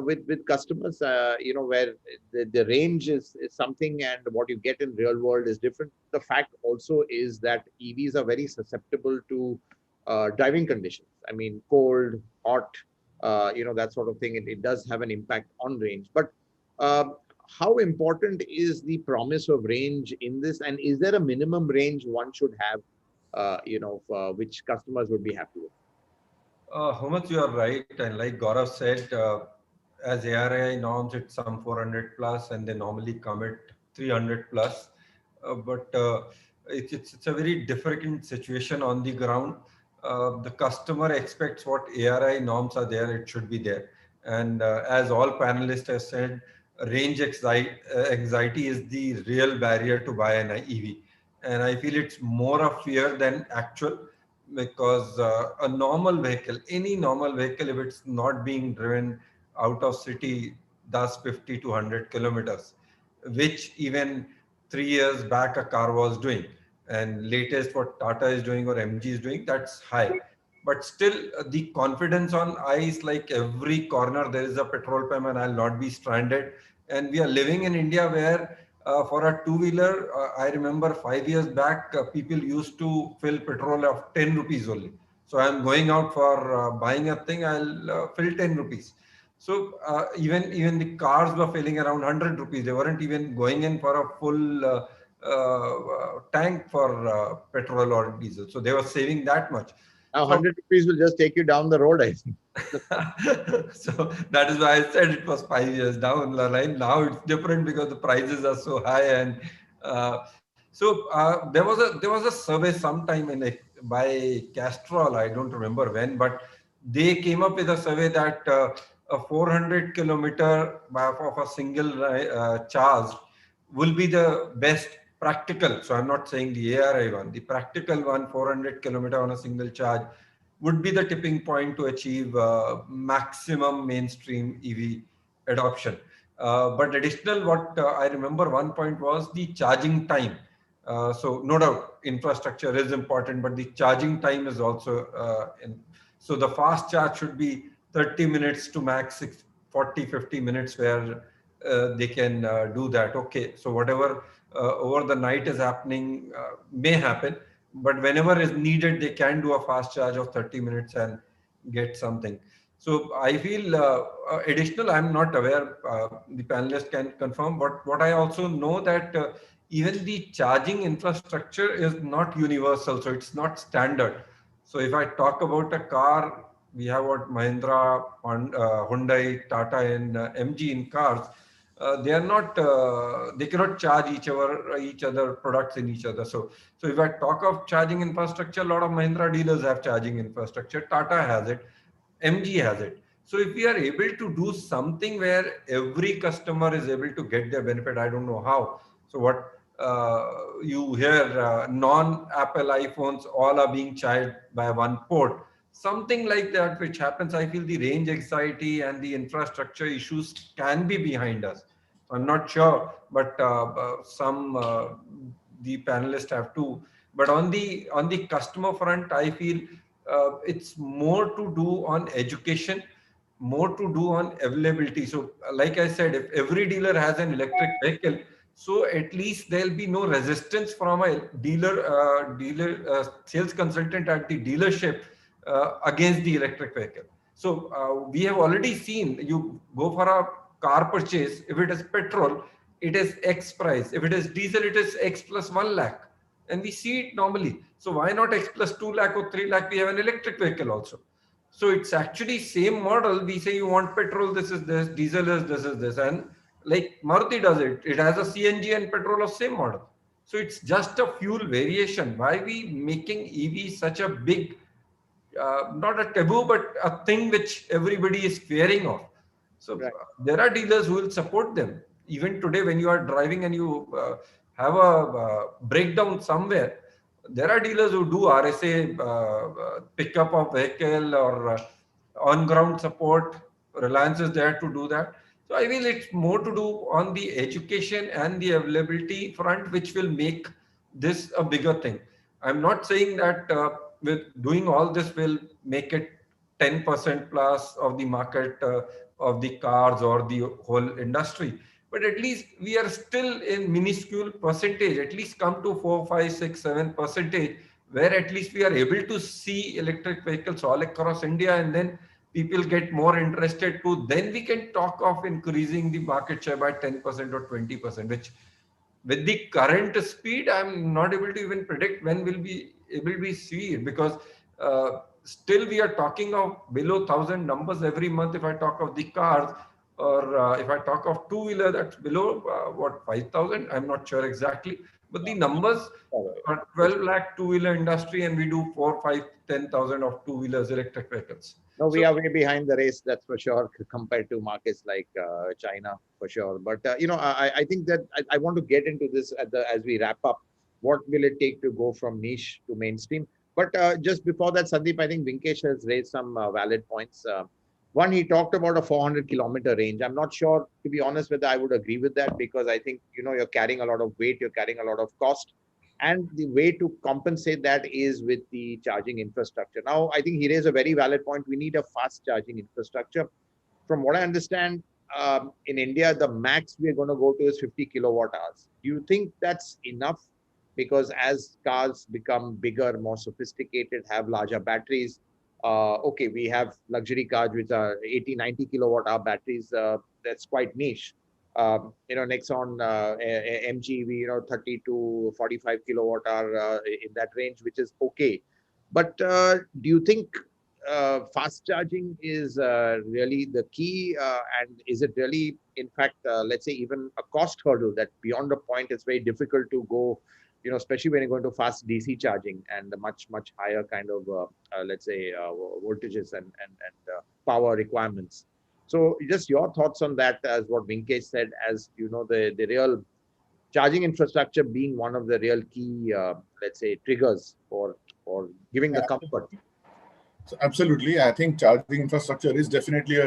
with customers, where the range is something and what you get in real world is different? The fact also is that EVs are very susceptible to driving conditions. I mean, cold, hot, that sort of thing. It does have an impact on range. But how important is the promise of range in this? And is there a minimum range one should have, which customers would be happy with? Humant, you are right. And like Gaurav said, as ARAI norms, it's some 400 plus, and they normally come at 300 plus. But it's a very different situation on the ground. The customer expects what ARAI norms are there, it should be there. And as all panelists have said, range anxiety is the real barrier to buy an EV. And I feel it's more a fear than actual, because a normal vehicle, any normal vehicle, if it's not being driven out of city, does 50 to 100 kilometers, which even 3 years back a car was doing. And latest what Tata is doing or MG is doing, that's high. But still, the confidence on ice, like every corner there is a petrol pump and I'll not be stranded. And we are living in India where for a two-wheeler, I remember 5 years back, people used to fill petrol of 10 rupees only. So I'm going out for buying a thing, I'll fill 10 rupees. So even the cars were filling around 100 rupees. They weren't even going in for a full tank for petrol or diesel. So they were saving that much. Now, 100 rupees will just take you down the road, I think. So that is why I said it was 5 years down the line. Now it's different because the prices are so high, and there was a survey sometime by Castrol. I don't remember when, but they came up with a survey that a 400 kilometer of a single charge will be the best practical. So I'm not saying the ARI one, the practical one, 400 kilometer on a single charge would be the tipping point to achieve maximum mainstream EV adoption. But additional, what I remember one point was the charging time. So no doubt infrastructure is important, but the charging time is also so the fast charge should be 30 minutes to max 40-50 minutes where they can do that. Okay, so whatever over the night is happening may happen, but whenever is needed, they can do a fast charge of 30 minutes and get something. So I feel additional, I'm not aware, the panelists can confirm, but what I also know that even the charging infrastructure is not universal, so it's not standard. So if I talk about a car, we have what Mahindra, Hyundai, Tata and MG in cars. They are not, they cannot charge each other products in each other. So if I talk of charging infrastructure, a lot of Mahindra dealers have charging infrastructure. Tata has it, MG has it. So if we are able to do something where every customer is able to get their benefit, I don't know how. So what you hear, non-Apple iPhones all are being charged by one port. Something like that, which happens, I feel the range anxiety and the infrastructure issues can be behind us. I'm not sure, but the panelists have to. But on the customer front, I feel it's more to do on education, more to do on availability. So, like I said, if every dealer has an electric vehicle, so at least there'll be no resistance from a sales consultant at the dealership against the electric vehicle. So we have already seen, you go for a car purchase, if it is petrol, it is X price. If it is diesel, it is X plus 1 lakh. and we see it normally. So why not X plus 2 lakh or 3 lakh? We have an electric vehicle also. So it's actually same model. We say you want petrol, this is this, diesel is this, and like Maruti does it. It has a CNG and petrol of same model. So it's just a fuel variation. Why we making EV such a big, not a taboo, but a thing which everybody is fearing of? So Right. there are dealers who will support them. Even today, when you are driving and you have a breakdown somewhere, there are dealers who do RSA pickup of vehicle or on ground support. Reliance is there to do that. So I feel it's more to do on the education and the availability front, which will make this a bigger thing. I'm not saying that with doing all this will make it 10% plus of the market of the cars or the whole industry, but at least we are still in minuscule percentage. At least come to 4, 5, 6, 7%, where at least we are able to see electric vehicles all across India, and then people get more interested too. Then we can talk of increasing the market share by 10% or 20%, which with the current speed, I'm not able to even predict when we'll be able to see it, because still we are talking of below 1,000 numbers every month. If I talk of the cars, or if I talk of two-wheeler, that's below what, 5,000? I'm not sure exactly, but the numbers are 12 lakh two-wheeler industry, and we do 4, 5, 10,000 of two-wheelers, electric vehicles. No, we So, are way behind the race, that's for sure, compared to markets like China, for sure. But I think that I want to get into this as we wrap up. What will it take to go from niche to mainstream? But just before that, Sandeep, I think Vinkesh has raised some valid points. One, he talked about a 400-kilometer range. I'm not sure, to be honest, whether I would agree with that, because I think you're carrying a lot of weight, you're carrying a lot of cost. And the way to compensate that is with the charging infrastructure. Now, I think he raised a very valid point. We need a fast charging infrastructure. From what I understand, in India, the max we're going to go to is 50 kilowatt hours. Do you think that's enough? Because as cars become bigger, more sophisticated, have larger batteries, okay, we have luxury cars which are 80, 90 kilowatt hour batteries. That's quite niche. Nexon, MG, 30 to 45 kilowatt hour in that range, which is okay. But do you think fast charging is really the key? And is it really, in fact, let's say even a cost hurdle that beyond a point, it's very difficult to go, especially when you're going to fast DC charging and the much, much higher kind of, let's say, voltages and power requirements. So just your thoughts on that, as what Vinkesh said, as the real charging infrastructure being one of the real key, let's say, triggers for giving the comfort. So absolutely, I think charging infrastructure is definitely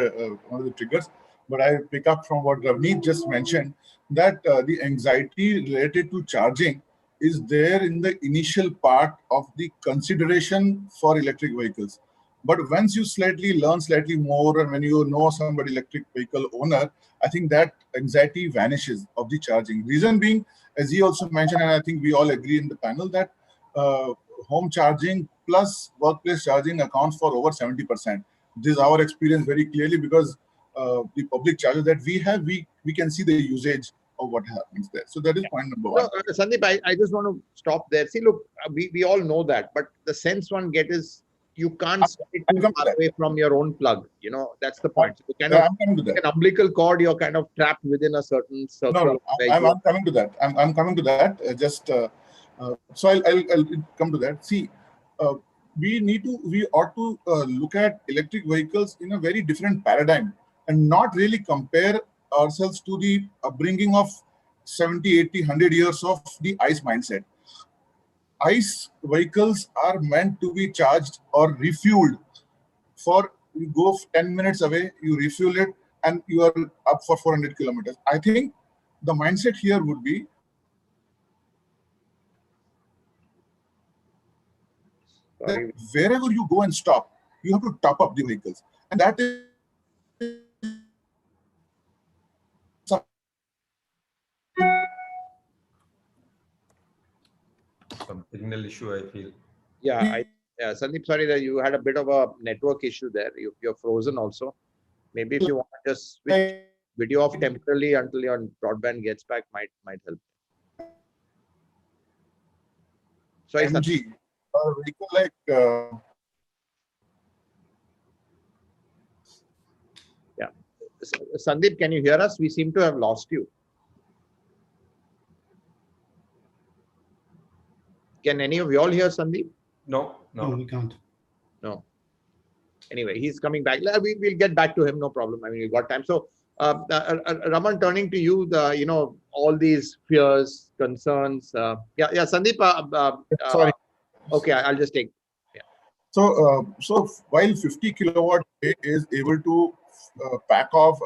one of the triggers. But I pick up from what Ravneet just mentioned, that the anxiety related to charging is there in the initial part of the consideration for electric vehicles. But once you learn slightly more, and when you know somebody electric vehicle owner, I think that anxiety vanishes of the charging. Reason being, as he also mentioned, and I think we all agree in the panel, that home charging plus workplace charging accounts for over 70%. This is our experience very clearly, because the public charges that we have, we can see the usage of what happens there. So that is point number one. So, Sandeep, I just want to stop there. See, look, we all know that, but the sense one gets is you can't stay too far away from your own plug. That's the point. So kind of an umbilical cord, you're kind of trapped within a certain circle. No, I'm coming to that. I'm coming to that. So I'll come to that. See, we ought to look at electric vehicles in a very different paradigm, and not really compare ourselves to the upbringing of 70, 80, 100 years of the ICE mindset. ICE vehicles are meant to be charged or refueled. You go 10 minutes away, you refuel it, and you are up for 400 kilometers. I think the mindset here would be that wherever you go and stop, you have to top up the vehicles. And that is some signal issue, I feel. Yeah, Sandeep, sorry that you had a bit of a network issue there. You're frozen also. Maybe if you want to just switch video off temporarily until your broadband gets back, might help. Sorry, MG, a vehicle like Sandeep, can you hear us? We seem to have lost you. Can any of you all hear Sandeep? No, No, we can't. No. Anyway, he's coming back. We'll get back to him. No problem. I mean, we've got time. So, Raman, turning to you, all these fears, concerns. Sandeep. sorry. Okay, I'll just take. Yeah. So while 50 kilowatt is able to pack off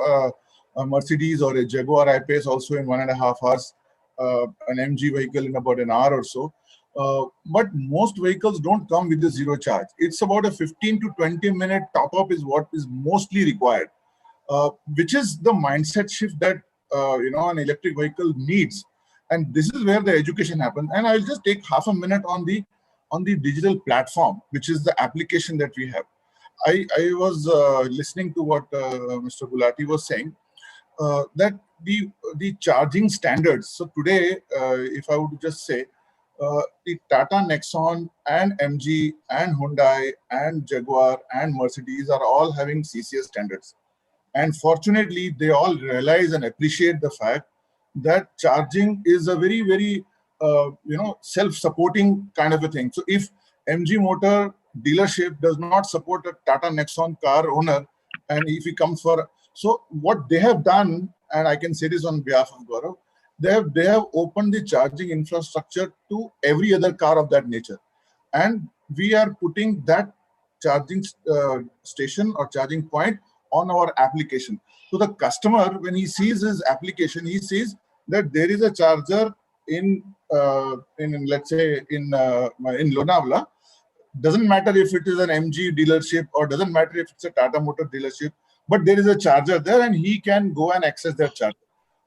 a Mercedes or a Jaguar I-Pace also in 1.5 hours, an MG vehicle in about an hour or so. But most vehicles don't come with the zero charge. It's about a 15 to 20 minute top up is what is mostly required, which is the mindset shift that an electric vehicle needs. And this is where the education happens. And I'll just take half a minute on the digital platform, which is the application that we have. I was listening to what Mr. Gulati was saying, that the charging standards. So today, if I would just say, the Tata Nexon and MG and Hyundai and Jaguar and Mercedes are all having CCS standards. And fortunately, they all realize and appreciate the fact that charging is a very, very, self-supporting kind of a thing. So if MG Motor dealership does not support a Tata Nexon car owner, and if he comes for, so what they have done, and I can say this on behalf of Gaurav, they have opened the charging infrastructure to every other car of that nature. And we are putting that charging station or charging point on our application. So the customer, when he sees his application, he sees that there is a charger in let's say in Lonavala. Doesn't matter if it is an MG dealership or doesn't matter if it's a Tata Motor dealership, but there is a charger there and he can go and access that charger.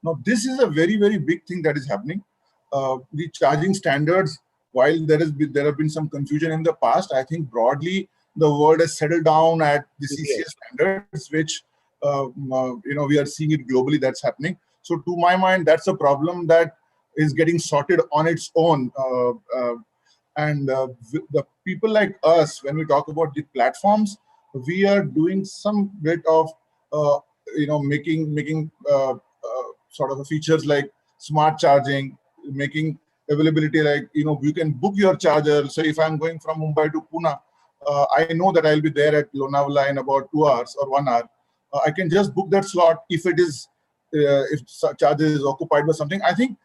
Now, this is a very, very big thing that is happening. The charging standards, while there have been some confusion in the past, I think broadly the world has settled down at the CCS standards, which we are seeing it globally. That's happening. So, to my mind, that's a problem that is getting sorted on its own. And the people like us, when we talk about the platforms, we are doing some bit of making sort of features like smart charging, making availability like you can book your charger. So if I'm going from Mumbai to Pune, I know that I'll be there at Lonavala in about 2 hours or 1 hour. I can just book that slot if it is if charger is occupied by something. I think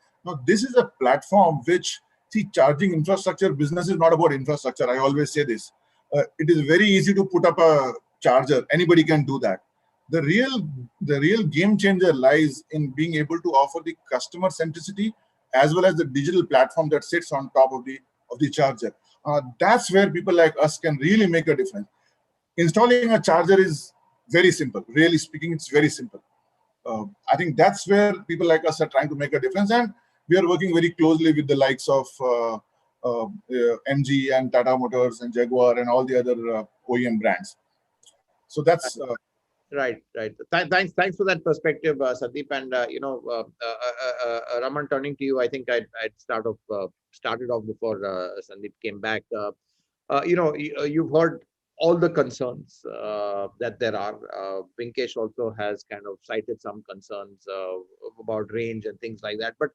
this is a platform which, see, charging infrastructure business is not about infrastructure. I always say this. It is very easy to put up a charger. Anybody can do that. The real game changer lies in being able to offer the customer centricity as well as the digital platform that sits on top of the charger. That's where people like us can really make a difference. Installing a charger is very simple. Really speaking, it's very simple. I think that's where people like us are trying to make a difference, and we are working very closely with the likes of MG and Tata Motors and Jaguar and all the other OEM brands. So that's right. Thanks for that perspective, Sandeep. And Raman, turning to you, I think I'd started off before Sandeep came back. You've heard all the concerns that there are. Vinkesh also has kind of cited some concerns about range and things like that. But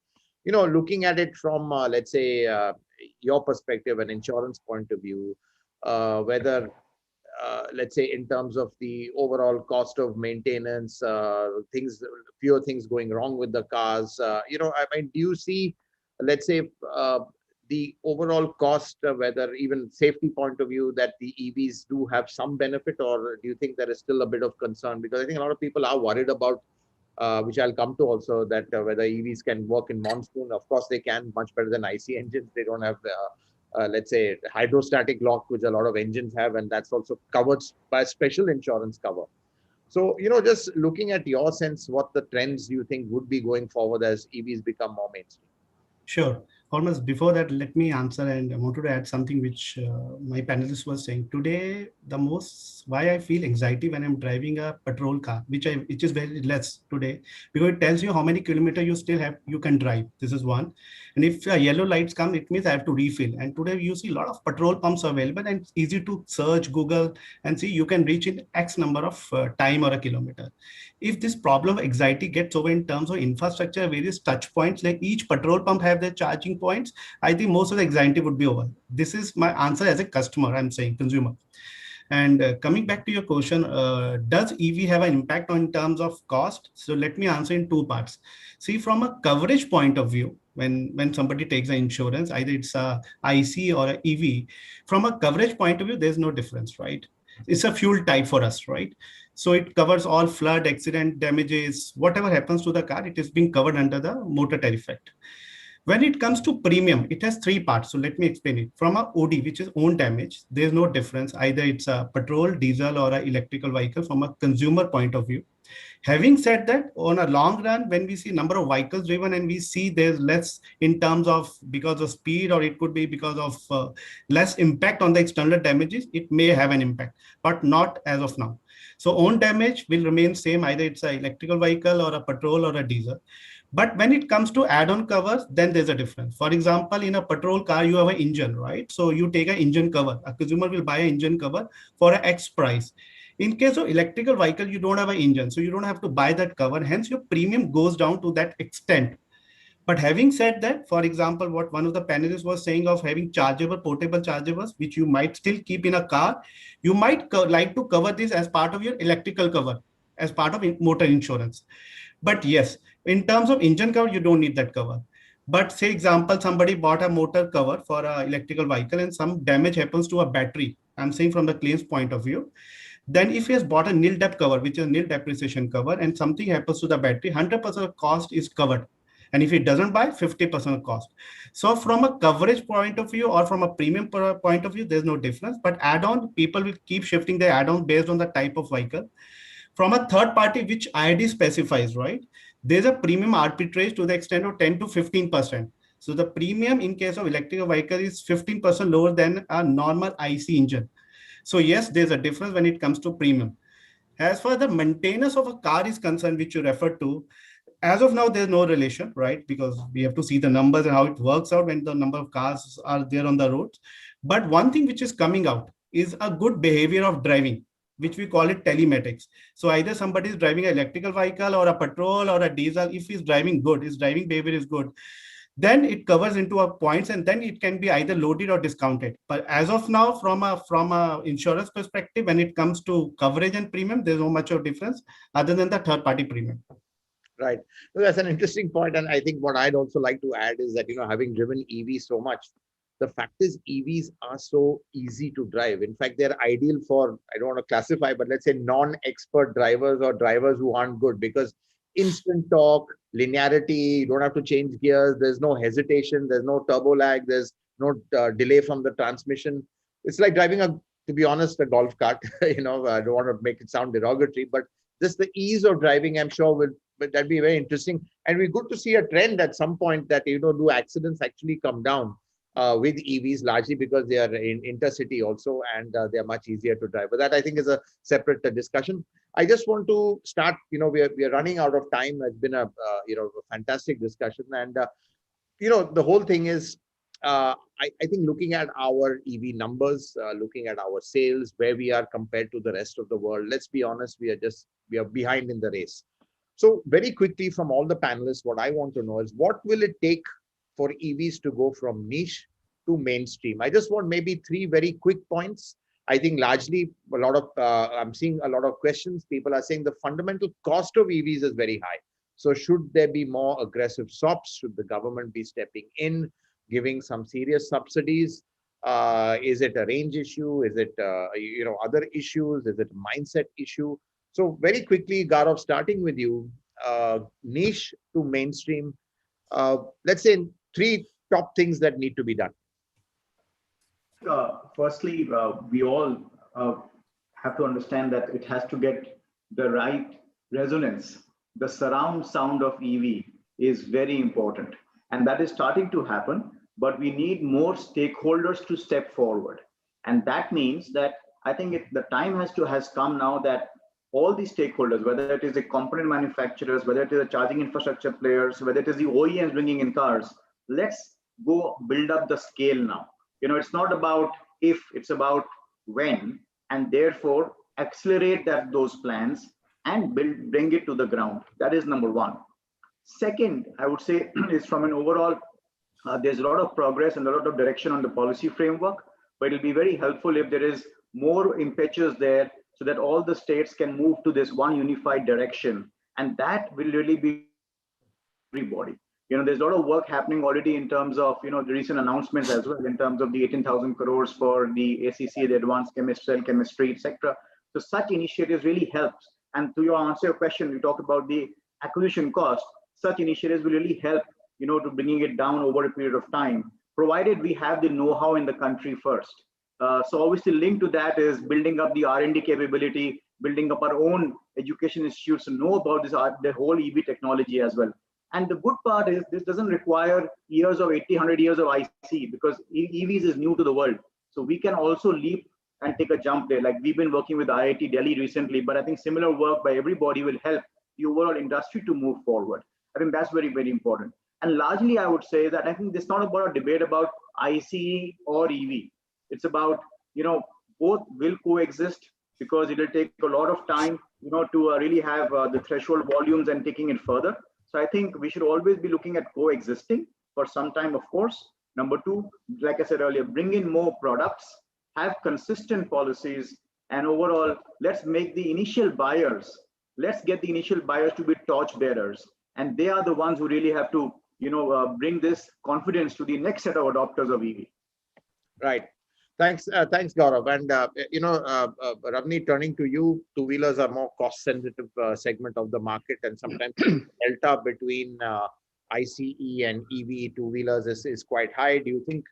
looking at it from let's say your perspective and insurance point of view, whether let's say in terms of the overall cost of maintenance, fewer things going wrong with the cars. I mean, do you see, let's say, the overall cost, whether even safety point of view, that the EVs do have some benefit, or do you think there is still a bit of concern? Because I think a lot of people are worried about, which I'll come to also, that whether EVs can work in monsoon. Of course, they can, much better than IC engines. They don't have let's say hydrostatic lock, which a lot of engines have, and that's also covered by special insurance cover. So, just looking at your sense, what the trends you think would be going forward as EVs become more mainstream? Sure. almost before that, let me answer, and I wanted to add something which my panelist was saying. Today, the most why I feel anxiety when I'm driving a petrol car, which is very less today, because it tells you how many kilometers you can drive. This is one. And if yellow lights come, it means I have to refill. And today you see a lot of petrol pumps available, and it's easy to search Google and see you can reach in X number of time or a kilometer. If this problem of anxiety gets over in terms of infrastructure, various touch points, like each petrol pump have their charging points, I think most of the anxiety would be over. This is my answer as a customer, I'm saying consumer. And coming back to your question, does EV have an impact on terms of cost? So let me answer in two parts. See, from a coverage point of view, when somebody takes an insurance, either it's a IC or a EV, from a coverage point of view, there's no difference, right? It's a fuel type for us, right? So it covers all flood, accident, damages, whatever happens to the car, it is being covered under the motor tariff act. When it comes to premium, it has three parts. So let me explain it. From a OD, which is own damage, there's no difference. Either it's a petrol, diesel, or an electrical vehicle from a consumer point of view. Having said that, on a long run, when we see number of vehicles driven and we see there's less in terms of because of speed, or it could be because of less impact on the external damages, it may have an impact, but not as of now. So own damage will remain same, either it's an electrical vehicle or a petrol or a diesel. But when it comes to add-on covers, then there's a difference. For example, in a petrol car, you have an engine, right? So you take an engine cover. A consumer will buy an engine cover for an X price. In case of electrical vehicle, you don't have an engine, so you don't have to buy that cover. Hence, your premium goes down to that extent. But having said that, for example, what one of the panelists was saying of having chargeable, portable chargeables, which you might still keep in a car, you might like to cover this as part of your electrical cover, as part of motor insurance. But yes, in terms of engine cover, you don't need that cover. But say example, somebody bought a motor cover for an electrical vehicle and some damage happens to a battery. I'm saying from the claims point of view. Then if he has bought a nil dep cover, which is a nil depreciation cover, and something happens to the battery, 100% of cost is covered. And if he doesn't buy, 50% of cost. So from a coverage point of view or from a premium point of view, there's no difference. But add-on, people will keep shifting their add-on based on the type of vehicle. From a third party, which IRD specifies, right? There's a premium arbitrage to the extent of 10 to 15%. So the premium in case of electrical vehicle is 15% lower than a normal IC engine. So yes, there's a difference when it comes to premium. As far as the maintenance of a car is concerned, which you referred to, as of now, there's no relation, right? Because we have to see the numbers and how it works out when the number of cars are there on the roads. But one thing which is coming out is a good behavior of driving, which we call it telematics. So either somebody is driving an electrical vehicle or a petrol or a diesel. If he's driving good, his driving behavior is good, then it covers into a points, and then it can be either loaded or discounted. But as of now, from a insurance perspective, when it comes to coverage and premium, there's no much of difference other than the third party premium. Right. So that's an interesting point. And I think what I'd also like to add is that, having driven EV so much, the fact is EVs are so easy to drive. In fact, they're ideal for, I don't want to classify, but let's say non-expert drivers or drivers who aren't good, because instant torque, linearity, you don't have to change gears, there's no hesitation, there's no turbo lag, there's no delay from the transmission. It's like driving to be honest, a golf cart. I don't want to make it sound derogatory, but just the ease of driving, I'm sure but that'd be very interesting. And we're good to see a trend at some point that, do accidents actually come down with EVs, largely because they are in intercity also, and they're much easier to drive. But that, I think, is a separate discussion. I just want to start, we are running out of time. It's been a fantastic discussion. And, the whole thing is, I think looking at our EV numbers, looking at our sales, where we are compared to the rest of the world, let's be honest, we are behind in the race. So very quickly from all the panelists, what I want to know is what will it take for EVs to go from niche to mainstream? I just want maybe 3 very quick points. I think largely I'm seeing a lot of questions. People are saying the fundamental cost of EVs is very high. So should there be more aggressive SOPs? Should the government be stepping in, giving some serious subsidies? Is it a range issue? Is it, other issues? Is it a mindset issue? So very quickly, Gaurav, starting with you, niche to mainstream, let's say 3 top things that need to be done. Firstly, we all have to understand that it has to get the right resonance. The surround sound of EV is very important. And that is starting to happen. but we need more stakeholders to step forward. And that means that I think the time has come now that all the stakeholders, whether it is the component manufacturers, whether it is the charging infrastructure players, whether it is the OEMs bringing in cars, let's go build up the scale now. It's not about if, it's about when, and therefore accelerate those plans and bring it to the ground. That is number one. Second, I would say is from an overall, there's a lot of progress and a lot of direction on the policy framework, but it'll be very helpful if there is more impetus there so that all the states can move to this one unified direction. And that will really be everybody. There's a lot of work happening already in terms of, the recent announcements as well, in terms of the 18,000 crores for the ACC, the advanced cell chemistry, etc. So such initiatives really helps. And to answer your question, you talk about the acquisition cost. Such initiatives will really help, to bringing it down over a period of time, provided we have the know-how in the country first. So obviously linked to that is building up the R&D capability, building up our own education institutes to know about the whole EV technology as well. And the good part is this doesn't require years of 80, 100 years of IC, because EVs is new to the world. So we can also leap and take a jump there. Like we've been working with IIT Delhi recently, but I think similar work by everybody will help the overall industry to move forward. I think that's very, very important. And largely, I would say that I think it's not about a debate about ICE or EV. It's about, both will coexist, because it will take a lot of time, to really have the threshold volumes and taking it further. So I think we should always be looking at coexisting for some time, of course. Number two, like I said earlier, bring in more products, have consistent policies, and overall, let's make the initial buyers, let's get the initial buyers to be torch bearers. And they are the ones who really have to, bring this confidence to the next set of adopters of EV. Right. Thanks, Gaurav. And Ravneet, turning to you, two-wheelers are more cost-sensitive segment of the market, and sometimes the delta between ICE and EV two-wheelers is quite high. Do you think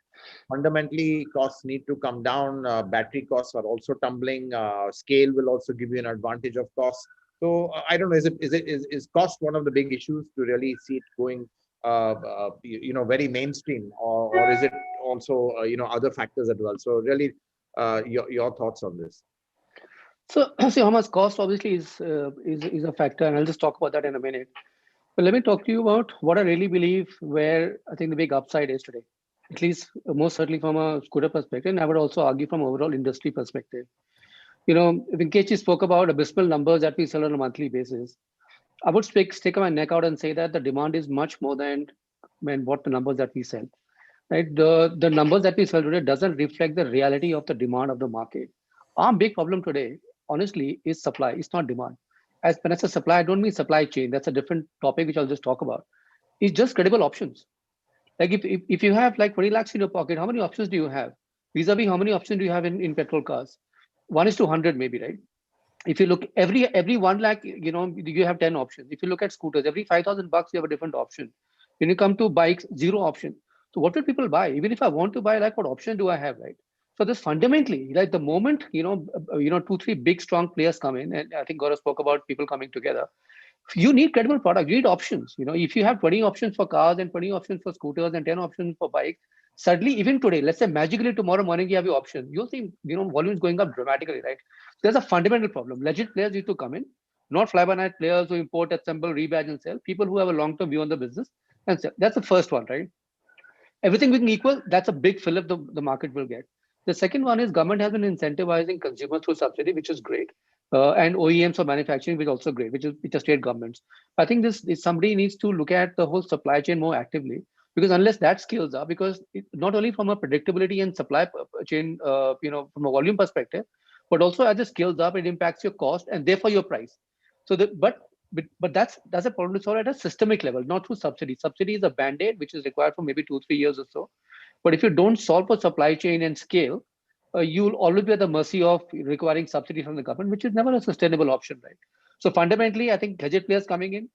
fundamentally costs need to come down? Battery costs are also tumbling. Scale will also give you an advantage of cost. So I don't know, is cost one of the big issues to really see it going, very mainstream, or is it also other factors as well? So really, your thoughts on this. So see, how much cost obviously is a factor, and I'll just talk about that in a minute. But let me talk to you about what I really believe where I think the big upside is today, at least most certainly from a scooter perspective, and I would also argue from overall industry perspective. Vinkesh spoke about abysmal numbers that we sell on a monthly basis. I would stick my neck out and say that the demand is much more than what the numbers that we sell. Right? The numbers that we sell today doesn't reflect the reality of the demand of the market. Our big problem today, honestly, is supply. It's not demand. When I say supply, I don't mean supply chain. That's a different topic which I'll just talk about. It's just credible options. Like if you have like 20 lakhs in your pocket, how many options do you have? Vis-a-vis, how many options do you have in petrol cars? 1:100 maybe, right? If you look every 1 lakh, you have 10 options. If you look at scooters, every 5,000 bucks, you have a different option. When you come to bikes, 0 option. So what will people buy? Even if I want to buy, like what option do I have, right? So this fundamentally, like the moment, 2-3 big strong players come in, and I think Gaurav spoke about people coming together. You need credible product. You need options. If you have 20 options for cars and 20 options for scooters and 10 options for bikes, suddenly, even today, let's say magically tomorrow morning you have your option, you'll see, volumes going up dramatically, right? So there's a fundamental problem. Legit players need to come in, not fly-by-night players who import, assemble, rebadge, and sell. People who have a long-term view on the business and sell. That's the first one, right? Everything being equal, that's a big fillip the market will get. The second one is government has been incentivizing consumers through subsidy, which is great. And OEMs for manufacturing, which is also great, which are state governments. I think this somebody needs to look at the whole supply chain more actively, because unless that scales up, because not only from a predictability and supply chain, from a volume perspective, but also as it scales up, it impacts your cost and therefore your price. So but that's a problem to solve at a systemic level, not through subsidy. Subsidy is a band-aid which is required for maybe 2-3 years or so. But if you don't solve for supply chain and scale, you'll always be at the mercy of requiring subsidy from the government, which is never a sustainable option, right? So fundamentally, I think gadget players coming in,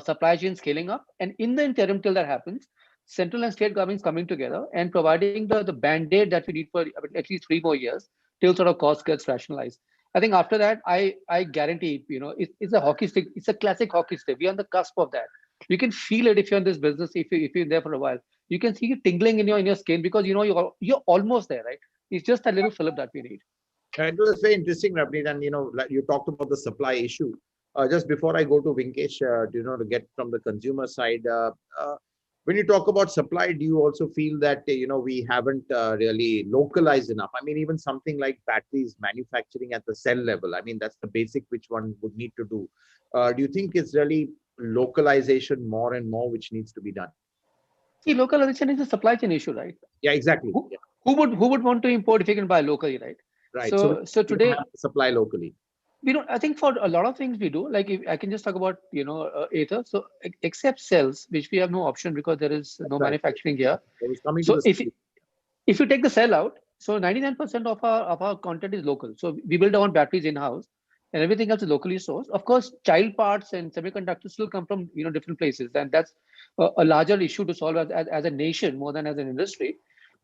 supply chain scaling up, and in the interim till that happens, central and state governments coming together and providing the band-aid that we need for at least 3 more years till sort of cost gets rationalized. I think after that, I guarantee, it's a hockey stick. It's a classic hockey stick. We're on the cusp of that. You can feel it if you're in this business, if you're there for a while. you can see it tingling in your skin because you're almost there, right? It's just a little fillip that we need. It was very interesting, Ravneet, and like you talked about the supply issue. Just before I go to Vinkesh, to get from the consumer side, when you talk about supply, do you also feel that we haven't really localized enough? I mean, even something like batteries manufacturing at the cell level. I mean, that's the basic which one would need to do. Do you think it's really localization more and more which needs to be done? See, localization is a supply chain issue, right? Yeah, exactly. Who, who would want to import if you can buy locally, right? Right. So So we don't today have to supply locally. we don't. I think for a lot of things we do. Like if I can just talk about Ather. So except cells, which we have no option because there is no Right. manufacturing here. I was coming to So the if you take the cell out, so 99% of our content is local. So we build our own batteries in house, and everything else is locally sourced. Of course, child parts and semiconductors still come from different places, and that's a larger issue to solve as a nation more than as an industry.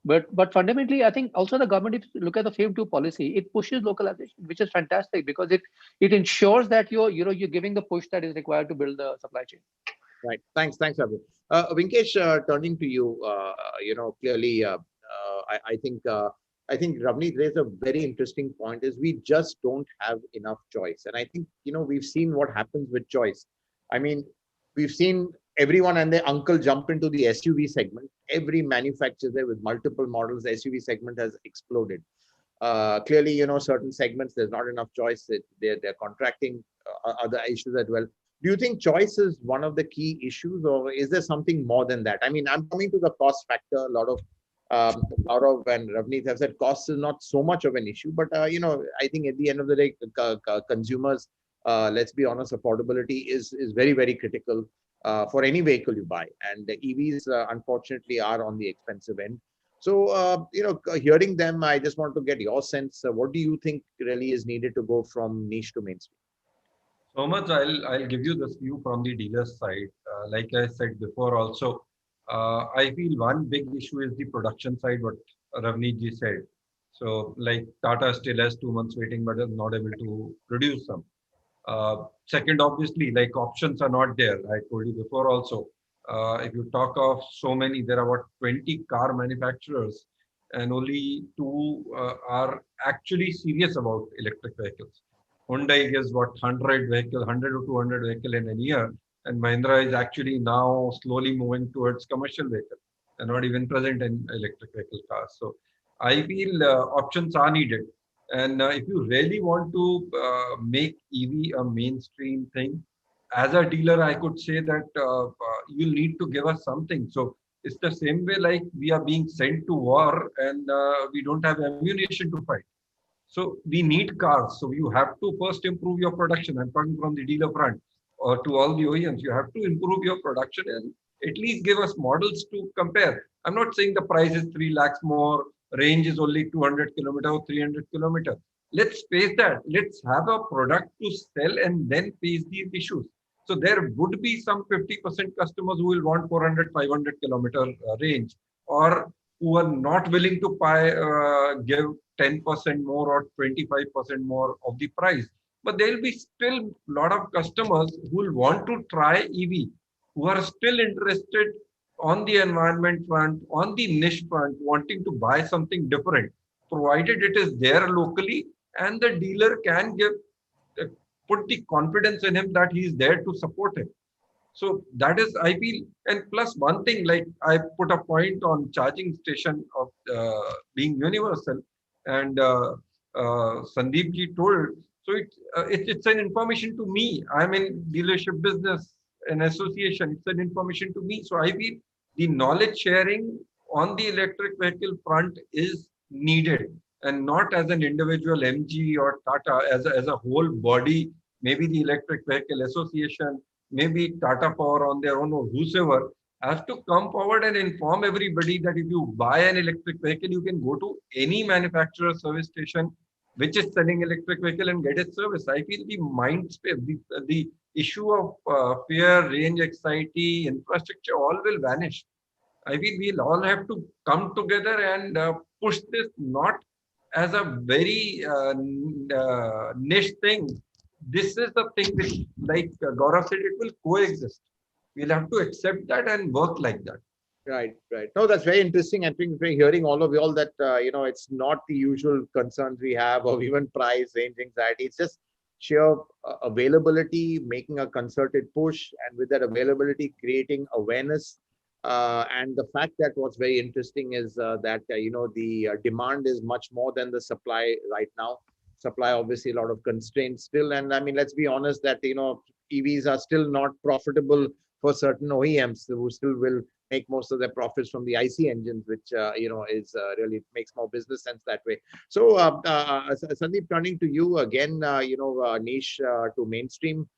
But fundamentally, I think also the government, if you look at the FAME 2 policy, it pushes localization, which is fantastic because it ensures that you're giving the push that is required to build the supply chain. Right. Thanks, Abhi. Vinkesh, turning to you, clearly, I think Ravneet raised a very interesting point. Is we just don't have enough choice, and I think we've seen what happens with choice. I mean, we've seen everyone and their uncle jump into the SUV segment. Every manufacturer there with multiple models, the SUV segment has exploded. Clearly, certain segments there's not enough choice. They're contracting other issues as well. Do you think choice is one of the key issues, or is there something more than that? I mean, I'm coming to the cost factor. A lot of Gaurav and Ravneet have said cost is not so much of an issue, but I think at the end of the day, consumers, let's be honest, affordability is very, very critical for any vehicle you buy, and the EVs unfortunately are on the expensive end. So hearing them, I just want to get your sense. What do you think really is needed to go from niche to mainstream? So much, I'll give you this view from the dealer's side. Like I said before also, I feel one big issue is the production side, what Ravneet ji said. So like Tata still has 2 months waiting, but is not able to produce some. Second, obviously, like options are not there. I told you before also. If you talk of so many, there are about 20 car manufacturers, and only two are actually serious about electric vehicles. Hyundai is what 100 vehicle, 100 or 200 vehicle in a year, and Mahindra is actually now slowly moving towards commercial vehicle. They're not even present in electric vehicle cars. So I feel options are needed. And if you really want to make EV a mainstream thing, as a dealer, I could say that you'll need to give us something. So it's the same way like we are being sent to war and we don't have ammunition to fight. So we need cars. So you have to first improve your production. I'm talking from the dealer front or to all the OEMs. You have to improve your production and at least give us models to compare. I'm not saying the price is 3 lakhs more, range is only 200 kilometer or 300 kilometer. Let's face that. Let's have a product to sell and then face these issues. So there would be some 50% customers who will want 400, 500 kilometer range, or who are not willing to give 10% more or 25% more of the price. But there will be still a lot of customers who will want to try EV, who are still interested on the environment front, on the niche front, wanting to buy something different, provided it is there locally and the dealer can put the confidence in him that he is there to support him. So that is, I feel, and plus one thing, like I put a point on charging station of being universal, and Sandeep ji told. So it's an information to me. I'm in dealership business, an association. It's an information to me. So I feel the knowledge sharing on the electric vehicle front is needed, and not as an individual MG or Tata, as a whole body. Maybe the electric vehicle association, maybe Tata Power on their own or whosoever, has to come forward and inform everybody that if you buy an electric vehicle, you can go to any manufacturer service station which is selling electric vehicle and get it service. I feel the mind space, the issue of fear, range anxiety, infrastructure, all will vanish. I feel we'll all have to come together and push this not as a very niche thing. This is the thing which, like Gaurav said, it will coexist. We'll have to accept that and work like that. Right, right. No, that's very interesting. I think we're hearing all of you all that, it's not the usual concerns we have or even price range anxiety. It's just sheer availability, making a concerted push, and with that availability, creating awareness. And the fact that what's very interesting is that, the demand is much more than the supply right now. Supply, obviously, a lot of constraints still. And I mean, let's be honest that, EVs are still not profitable for certain OEMs who still will make most of their profits from the IC engines, which is really makes more business sense that way. So, Sandeep, turning to you again, niche to mainstream,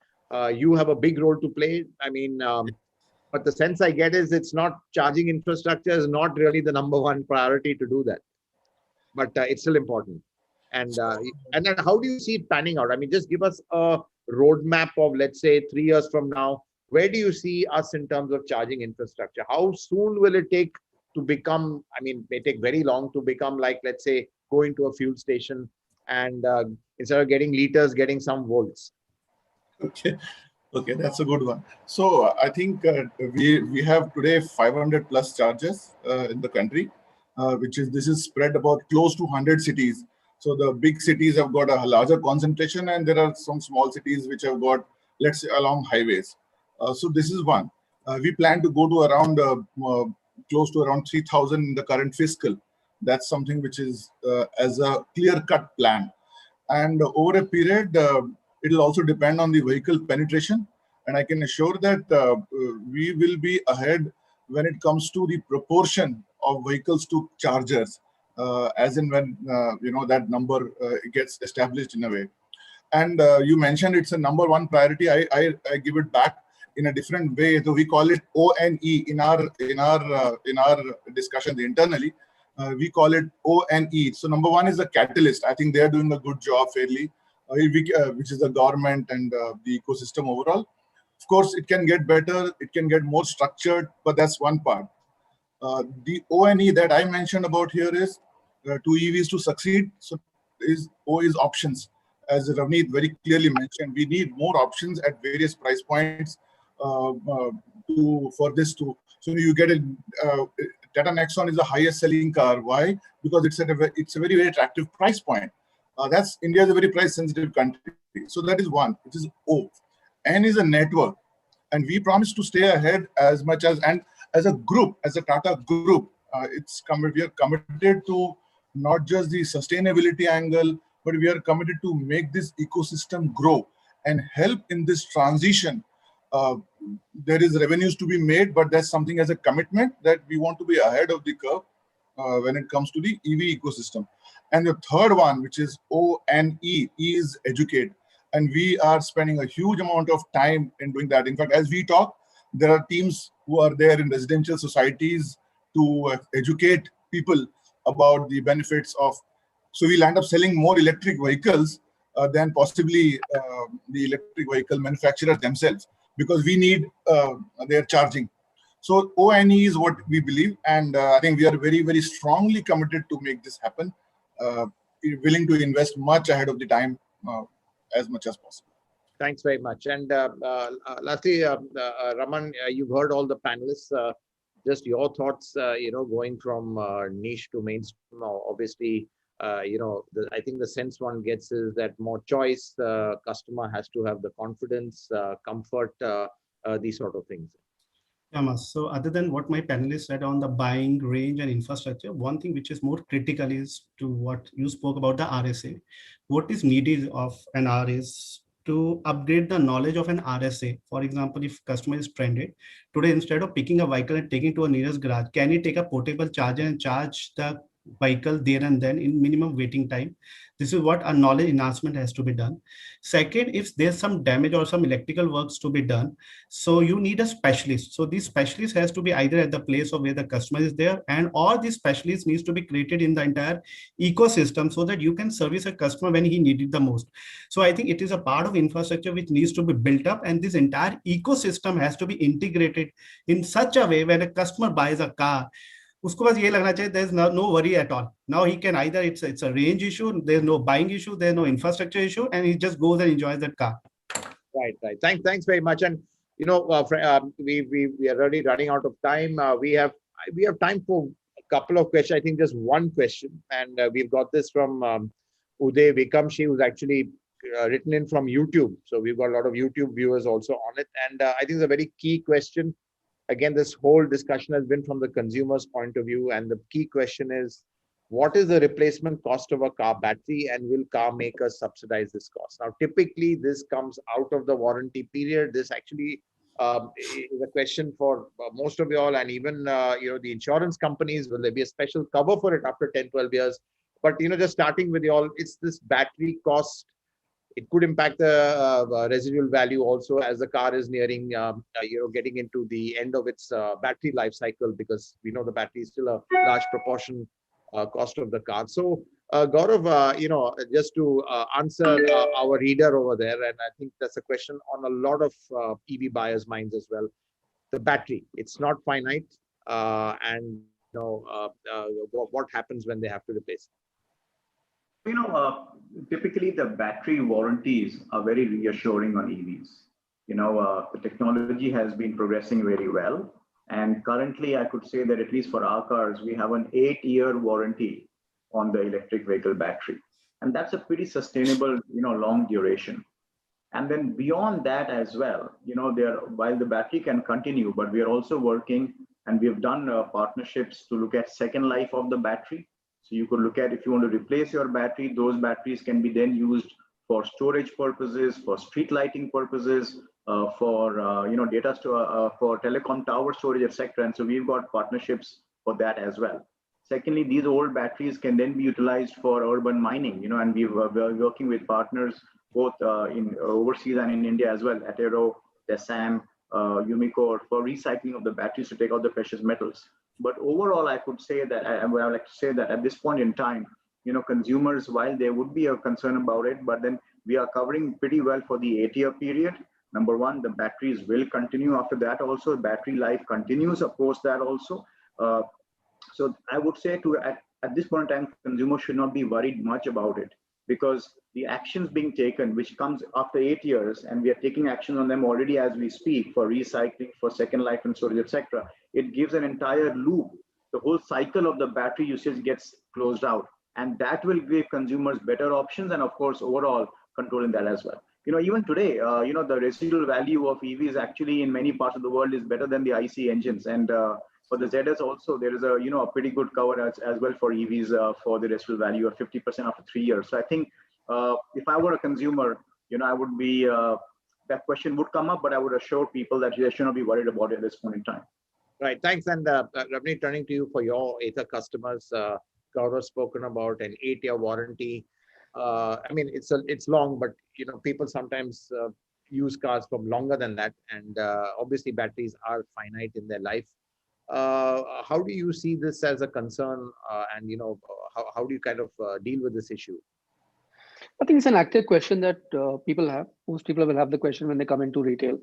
you have a big role to play. I mean, but the sense I get is it's not charging infrastructure is not really the number one priority to do that, but it's still important. And then how do you see it panning out? I mean, just give us a roadmap of, let's say, 3 years from now. Where do you see us in terms of charging infrastructure? How soon will it take to become, I mean, it may take very long to become like, let's say, going to a fuel station and instead of getting liters, getting some volts? Okay. Okay, that's a good one. So I think we have today 500 plus chargers in the country, this is spread about close to 100 cities. So the big cities have got a larger concentration, and there are some small cities which have got, let's say, along highways. So this is one. We plan to go to around close to around 3,000 in the current fiscal. That's something which is as a clear-cut plan. And over a period, it will also depend on the vehicle penetration. And I can assure that we will be ahead when it comes to the proportion of vehicles to chargers, as in when that number gets established in a way. And you mentioned it's a number one priority. I give it back in a different way. So we call it ONE in our discussions internally. We call it ONE. So number one is the catalyst. I think they are doing a good job fairly, which is the government and the ecosystem overall. Of course, it can get better, it can get more structured, but that's one part. The ONE that I mentioned about here is to EVs to succeed. So O is options. As Ravneet very clearly mentioned, we need more options at various price points for this to. So you get a Tata Nexon is the highest selling car. Why? Because it's a very, very attractive price point. That's India is a very price sensitive country. So that is one, which is O. N is a network. And we promise to stay ahead as much as, and as a group, as a Tata group, we are committed to not just the sustainability angle, but we are committed to make this ecosystem grow and help in this transition. There is revenues to be made, but that's something as a commitment that we want to be ahead of the curve when it comes to the EV ecosystem. And the third one, which is ONE, is educate. And we are spending a huge amount of time in doing that. In fact, as we talk, there are teams who are there in residential societies to educate people about the benefits of. So we'll end up selling more electric vehicles than possibly the electric vehicle manufacturers themselves, because we need their charging. So ONE is what we believe. And I think we are very, very strongly committed to make this happen, willing to invest much ahead of the time. As much as possible. Thanks very much. And lastly, Raman, you've heard all the panelists. Just your thoughts, going from niche to mainstream. Obviously, I think the sense one gets is that more choice, customer has to have the confidence, comfort, these sort of things. Yeah, so other than what my panelists said on the buying, range and infrastructure, one thing which is more critical is to what you spoke about the RSA. What is needed of an RS to upgrade the knowledge of an RSA? For example, if customer is stranded, today instead of picking a vehicle and taking to a nearest garage, can he take a portable charger and charge the vehicle there and then in minimum waiting time? This is what a knowledge enhancement has to be done. Second, if there's some damage or some electrical works to be done, so you need a specialist. So this specialist has to be either at the place of where the customer is there, and all these specialists needs to be created in the entire ecosystem so that you can service a customer when he needed the most. So I think it is a part of infrastructure which needs to be built up, and this entire ecosystem has to be integrated in such a way when a customer buys a car, उसको बस ये लगना चाहिए, there's no worry at all. Now he can either, it's a range issue, there's no buying issue, there's no infrastructure issue, and he just goes and enjoys that car. Right. Thanks very much. And we are already running out of time. We have, we have time for a couple of questions. I think just one question, and we've got this from Uday Vikamshi, who's actually written in from YouTube. So we've got a lot of YouTube viewers also on it. And I think it's a very key question. Again, this whole discussion has been from the consumer's point of view. And the key question is, what is the replacement cost of a car battery, and will car makers subsidize this cost? Now, typically, this comes out of the warranty period. This actually is a question for most of you all, and even the insurance companies. Will there be a special cover for it after 10, 12 years? But just starting with you all, it's this battery cost. It could impact the residual value also as the car is nearing, getting into the end of its battery life cycle, because we know the battery is still a large proportion cost of the car. So, Gaurav, just to answer our reader over there, and I think that's a question on a lot of EV buyers' minds as well. The battery, it's not finite, and what happens when they have to replace it? Typically the battery warranties are very reassuring on EVs. The technology has been progressing very well. And currently, I could say that at least for our cars, we have an 8-year warranty on the electric vehicle battery. And that's a pretty sustainable, long duration. And then beyond that as well, while the battery can continue, but we are also working, and we have done partnerships to look at second life of the battery. So you could look at, if you want to replace your battery, those batteries can be then used for storage purposes, for street lighting purposes, for data store, for telecom tower storage, etc. And so we've got partnerships for that as well. Secondly, these old batteries can then be utilized for urban mining, and we're working with partners both in overseas and in India as well, Ather, Desam, Umicore, for recycling of the batteries to take out the precious metals. But overall, I could say that I would like to say that at this point in time, consumers, while there would be a concern about it, but then we are covering pretty well for the 8-year period. Number one, the batteries will continue after that also. Battery life continues post that also. So I would say at this point in time, consumers should not be worried much about it, because the actions being taken, which comes after 8 years, and we are taking action on them already as we speak, for recycling, for second life and storage, etc. It gives an entire loop. The whole cycle of the battery usage gets closed out, and that will give consumers better options, and of course, overall controlling that as well. Even today, the residual value of EVs actually in many parts of the world is better than the IC engines. And for the ZS also, there is a pretty good cover as well for EVs for the residual value of 50% after 3 years. So I think if I were a consumer, I would be, that question would come up, but I would assure people that they should not be worried about it at this point in time. Right. Thanks. And Ravneet, turning to you for your Ather customers, Gaurav spoken about an 8-year warranty. I mean, it's long, but people sometimes use cars for longer than that, and obviously batteries are finite in their life. How do you see this as a concern, and how do you kind of deal with this issue? I think it's an active question that people have. Most people will have the question when they come into retail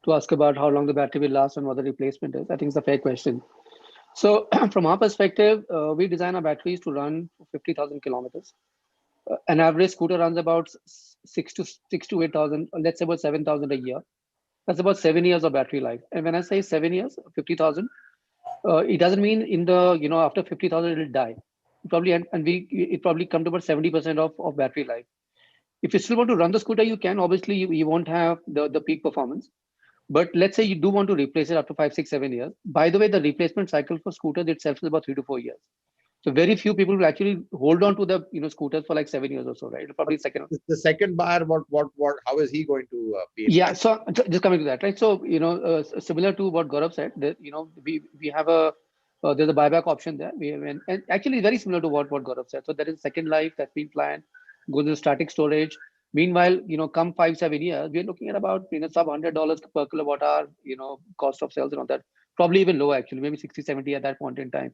to ask about how long the battery will last and what the replacement is. I think it's a fair question. So from our perspective, we design our batteries to run 50,000 kilometers. An average scooter runs about 6,000 to 8,000, let's say about 7,000 a year. That's about 7 years of battery life. And when I say 7 years, 50,000, it doesn't mean in the, after 50,000 it will die. It probably come to about 70% of battery life. If you still want to run the scooter, you can. Obviously, you won't have the peak performance. But let's say you do want to replace it after 5, 6, 7 years. By the way, the replacement cycle for scooters itself is about 3 to 4 years. So very few people will actually hold on to the scooters for like 7 years or so, right? Probably second. The second buyer, how is he going to be? Yeah, so just coming to that, right? So similar to what Gaurav said, that we have there's a buyback option there. And actually very similar to what Gaurav said. So there is second life that's been planned, goes to static storage. Meanwhile, come 5, 7 years, we're looking at about sub $100 per kilowatt hour, cost of sales and all that. Probably even lower actually, maybe 60, 70 at that point in time.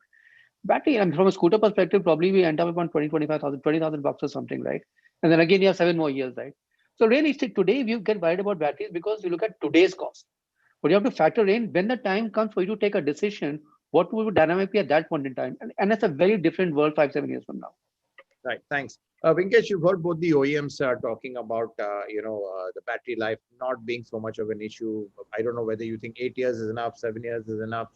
Battery, and from a scooter perspective, probably we end up about 20,000 bucks or something, right? And then again, you have 7 more years, right? So really, today we get worried about batteries because you look at today's cost. But you have to factor in when the time comes for you to take a decision, what will the dynamic be at that point in time? And that's a very different world 5, 7 years from now. Right. Thanks. Vinkesh, you've heard both the OEMs talking about, the battery life not being so much of an issue. I don't know whether you think 8 years is enough, 7 years is enough.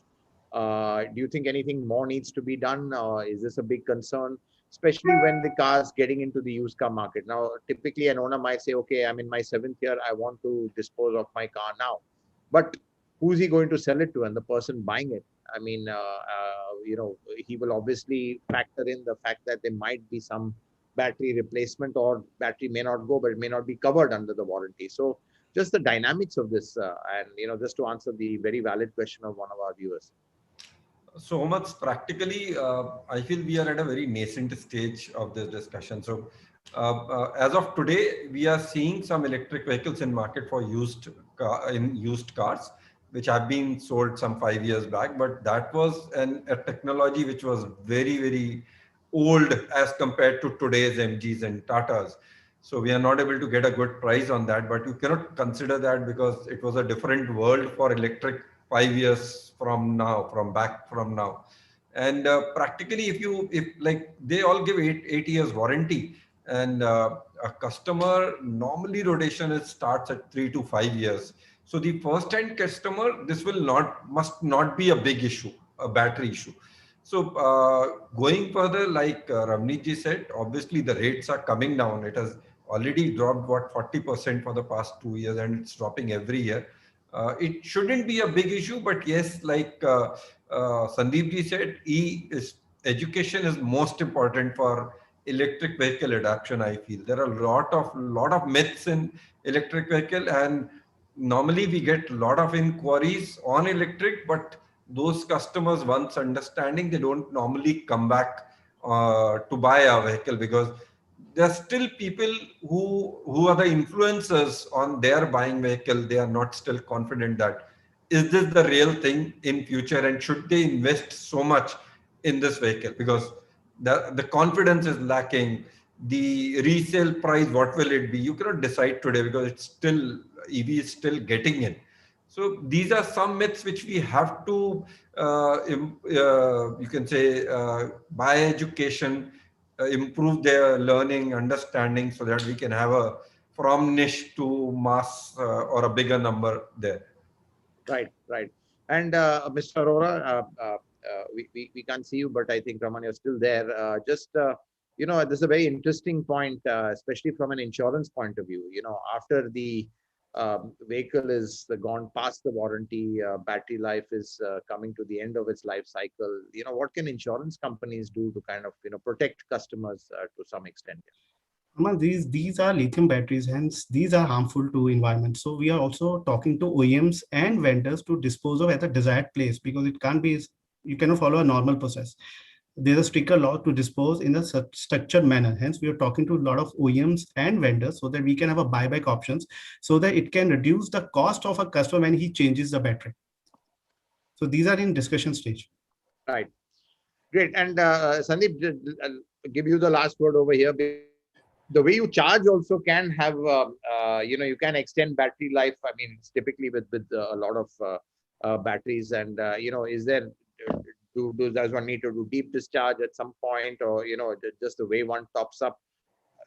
Do you think anything more needs to be done? Is this a big concern, especially when the car's getting into the used car market? Now, typically an owner might say, okay, I'm in my 7th year, I want to dispose of my car now. But who's he going to sell it to? And the person buying it, I mean, he will obviously factor in the fact that there might be some battery replacement, or battery may not go, but it may not be covered under the warranty. So just the dynamics of this, and just to answer the very valid question of one of our viewers. So much practically, I feel we are at a very nascent stage of this discussion. So as of today, we are seeing some electric vehicles in market for used cars, which have been sold some 5 years back. But that was a technology which was very, very old as compared to today's MGs and Tatas. So we are not able to get a good price on that, but you cannot consider that because it was a different world for electric 5 years from now. And practically, if like they all give 8 years warranty, and a customer normally rotation starts at 3 to 5 years. So the first time customer, this must not be a big issue, a battery issue. So going further, like Ravneet ji said, obviously the rates are coming down. It has already dropped 40% for the past 2 years, and it's dropping every year. It shouldn't be a big issue, but yes, like Sandeep ji said, education is most important for electric vehicle adoption. I feel there are a lot of myths in electric vehicle, and normally we get a lot of inquiries on electric, but those customers, once understanding, they don't normally come back to buy a vehicle, because there are still people who are the influencers on their buying vehicle. They are not still confident that is this the real thing in future, and should they invest so much in this vehicle, because the confidence is lacking. The resale price, what will it be? You cannot decide today because it's still, EV is still getting in. So these are some myths which we have to, you can say, by education, improve their learning, understanding, so that we can have a from niche to mass or a bigger number there. Right, right. And Mr. Arora, we can't see you, but I think Raman, you're still there. This is a very interesting point, especially from an insurance point of view. After the vehicle is gone past the warranty, battery life is coming to the end of its life cycle. What can insurance companies do to kind of protect customers to some extent? These are lithium batteries, hence these are harmful to environment. So we are also talking to OEMs and vendors to dispose of at a desired place, because it can't be, you cannot follow a normal process. There's a stricter law to dispose in a structured manner. Hence, we are talking to a lot of OEMs and vendors so that we can have a buyback options, so that it can reduce the cost of a customer when he changes the battery. So these are in discussion stage. Right. Great. And Sandeep, I'll give you the last word over here. The way you charge also can have, you can extend battery life. I mean, it's typically with a lot of batteries. And, is there, does one need to do deep discharge at some point, or, just the way one tops up?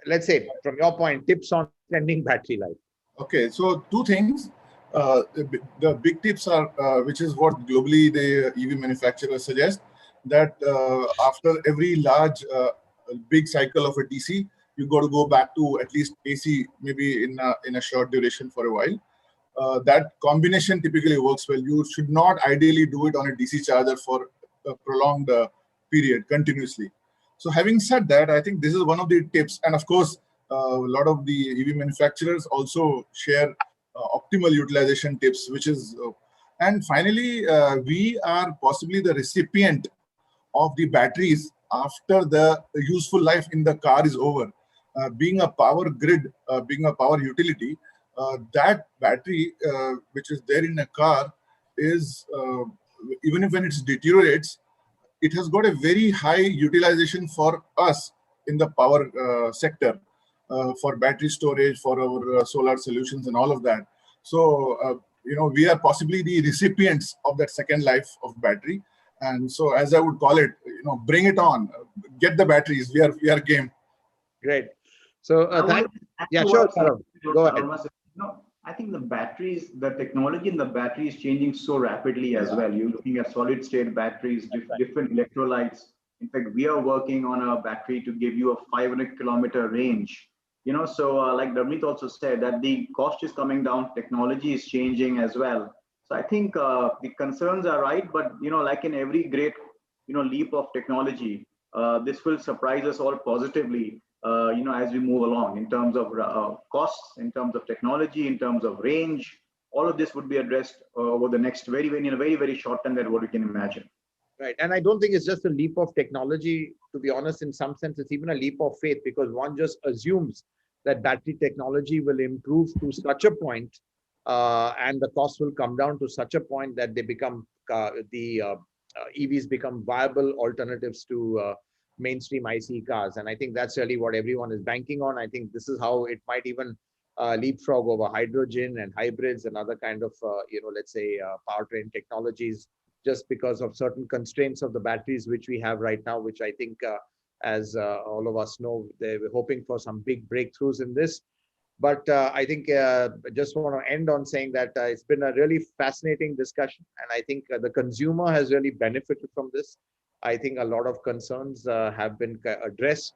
Let's say, from your point, tips on extending battery life. Okay, so two things. The big tips are, which is what globally the EV manufacturers suggest, that after every large, big cycle of a DC, you got to go back to at least AC, maybe in a short duration for a while. That combination typically works well. You should not ideally do it on a DC charger for a prolonged period continuously. So having said that, I think this is one of the tips. And of course, a lot of the EV manufacturers also share optimal utilization tips, which is, and finally, we are possibly the recipient of the batteries after the useful life in the car is over. Being a power grid, being a power utility, that battery which is there in a car is, even if when it deteriorates, it has got a very high utilization for us in the power sector, for battery storage, for our solar solutions and all of that. So, we are possibly the recipients of that second life of battery. And so, as I would call it, bring it on, get the batteries. We are game. Great. So, yeah, sure. Go ahead. I think the batteries, the technology in the battery is changing so rapidly as well. You're looking at solid state batteries, different electrolytes. In fact, we are working on a battery to give you a 500-kilometer range. So like Ravneet also said, that the cost is coming down, technology is changing as well. So I think the concerns are right, but like in every great leap of technology, this will surprise us all positively. As we move along in terms of costs, in terms of technology, in terms of range, all of this would be addressed over the next in a very, very short time than what we can imagine. Right. And I don't think it's just a leap of technology. To be honest, in some sense, it's even a leap of faith, because one just assumes that battery technology will improve to such a point, and the cost will come down to such a point that they become EVs become viable alternatives to mainstream ICE cars. And I think that's really what everyone is banking on. I think this is how it might even leapfrog over hydrogen and hybrids and other kind of, let's say, powertrain technologies, just because of certain constraints of the batteries which we have right now, which I think, as all of us know, they were hoping for some big breakthroughs in this. But I think I just want to end on saying that it's been a really fascinating discussion. And I think the consumer has really benefited from this. I think a lot of concerns have been addressed.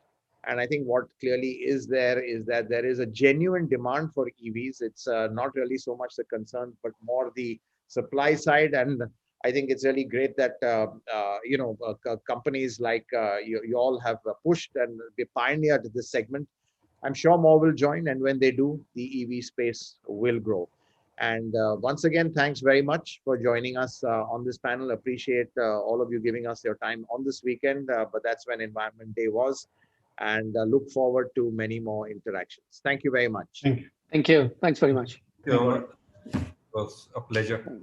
And I think what clearly is there is that there is a genuine demand for EVs. It's not really so much the concern, but more the supply side. And I think it's really great that companies like you all have pushed and be pioneered this segment. I'm sure more will join, and when they do, the EV space will grow. And once again, thanks very much for joining us on this panel. Appreciate all of you giving us your time on this weekend, but that's when Environment Day was, and look forward to many more interactions. Thank you very much. Thank you. Thank you. Thanks very much. It was a pleasure.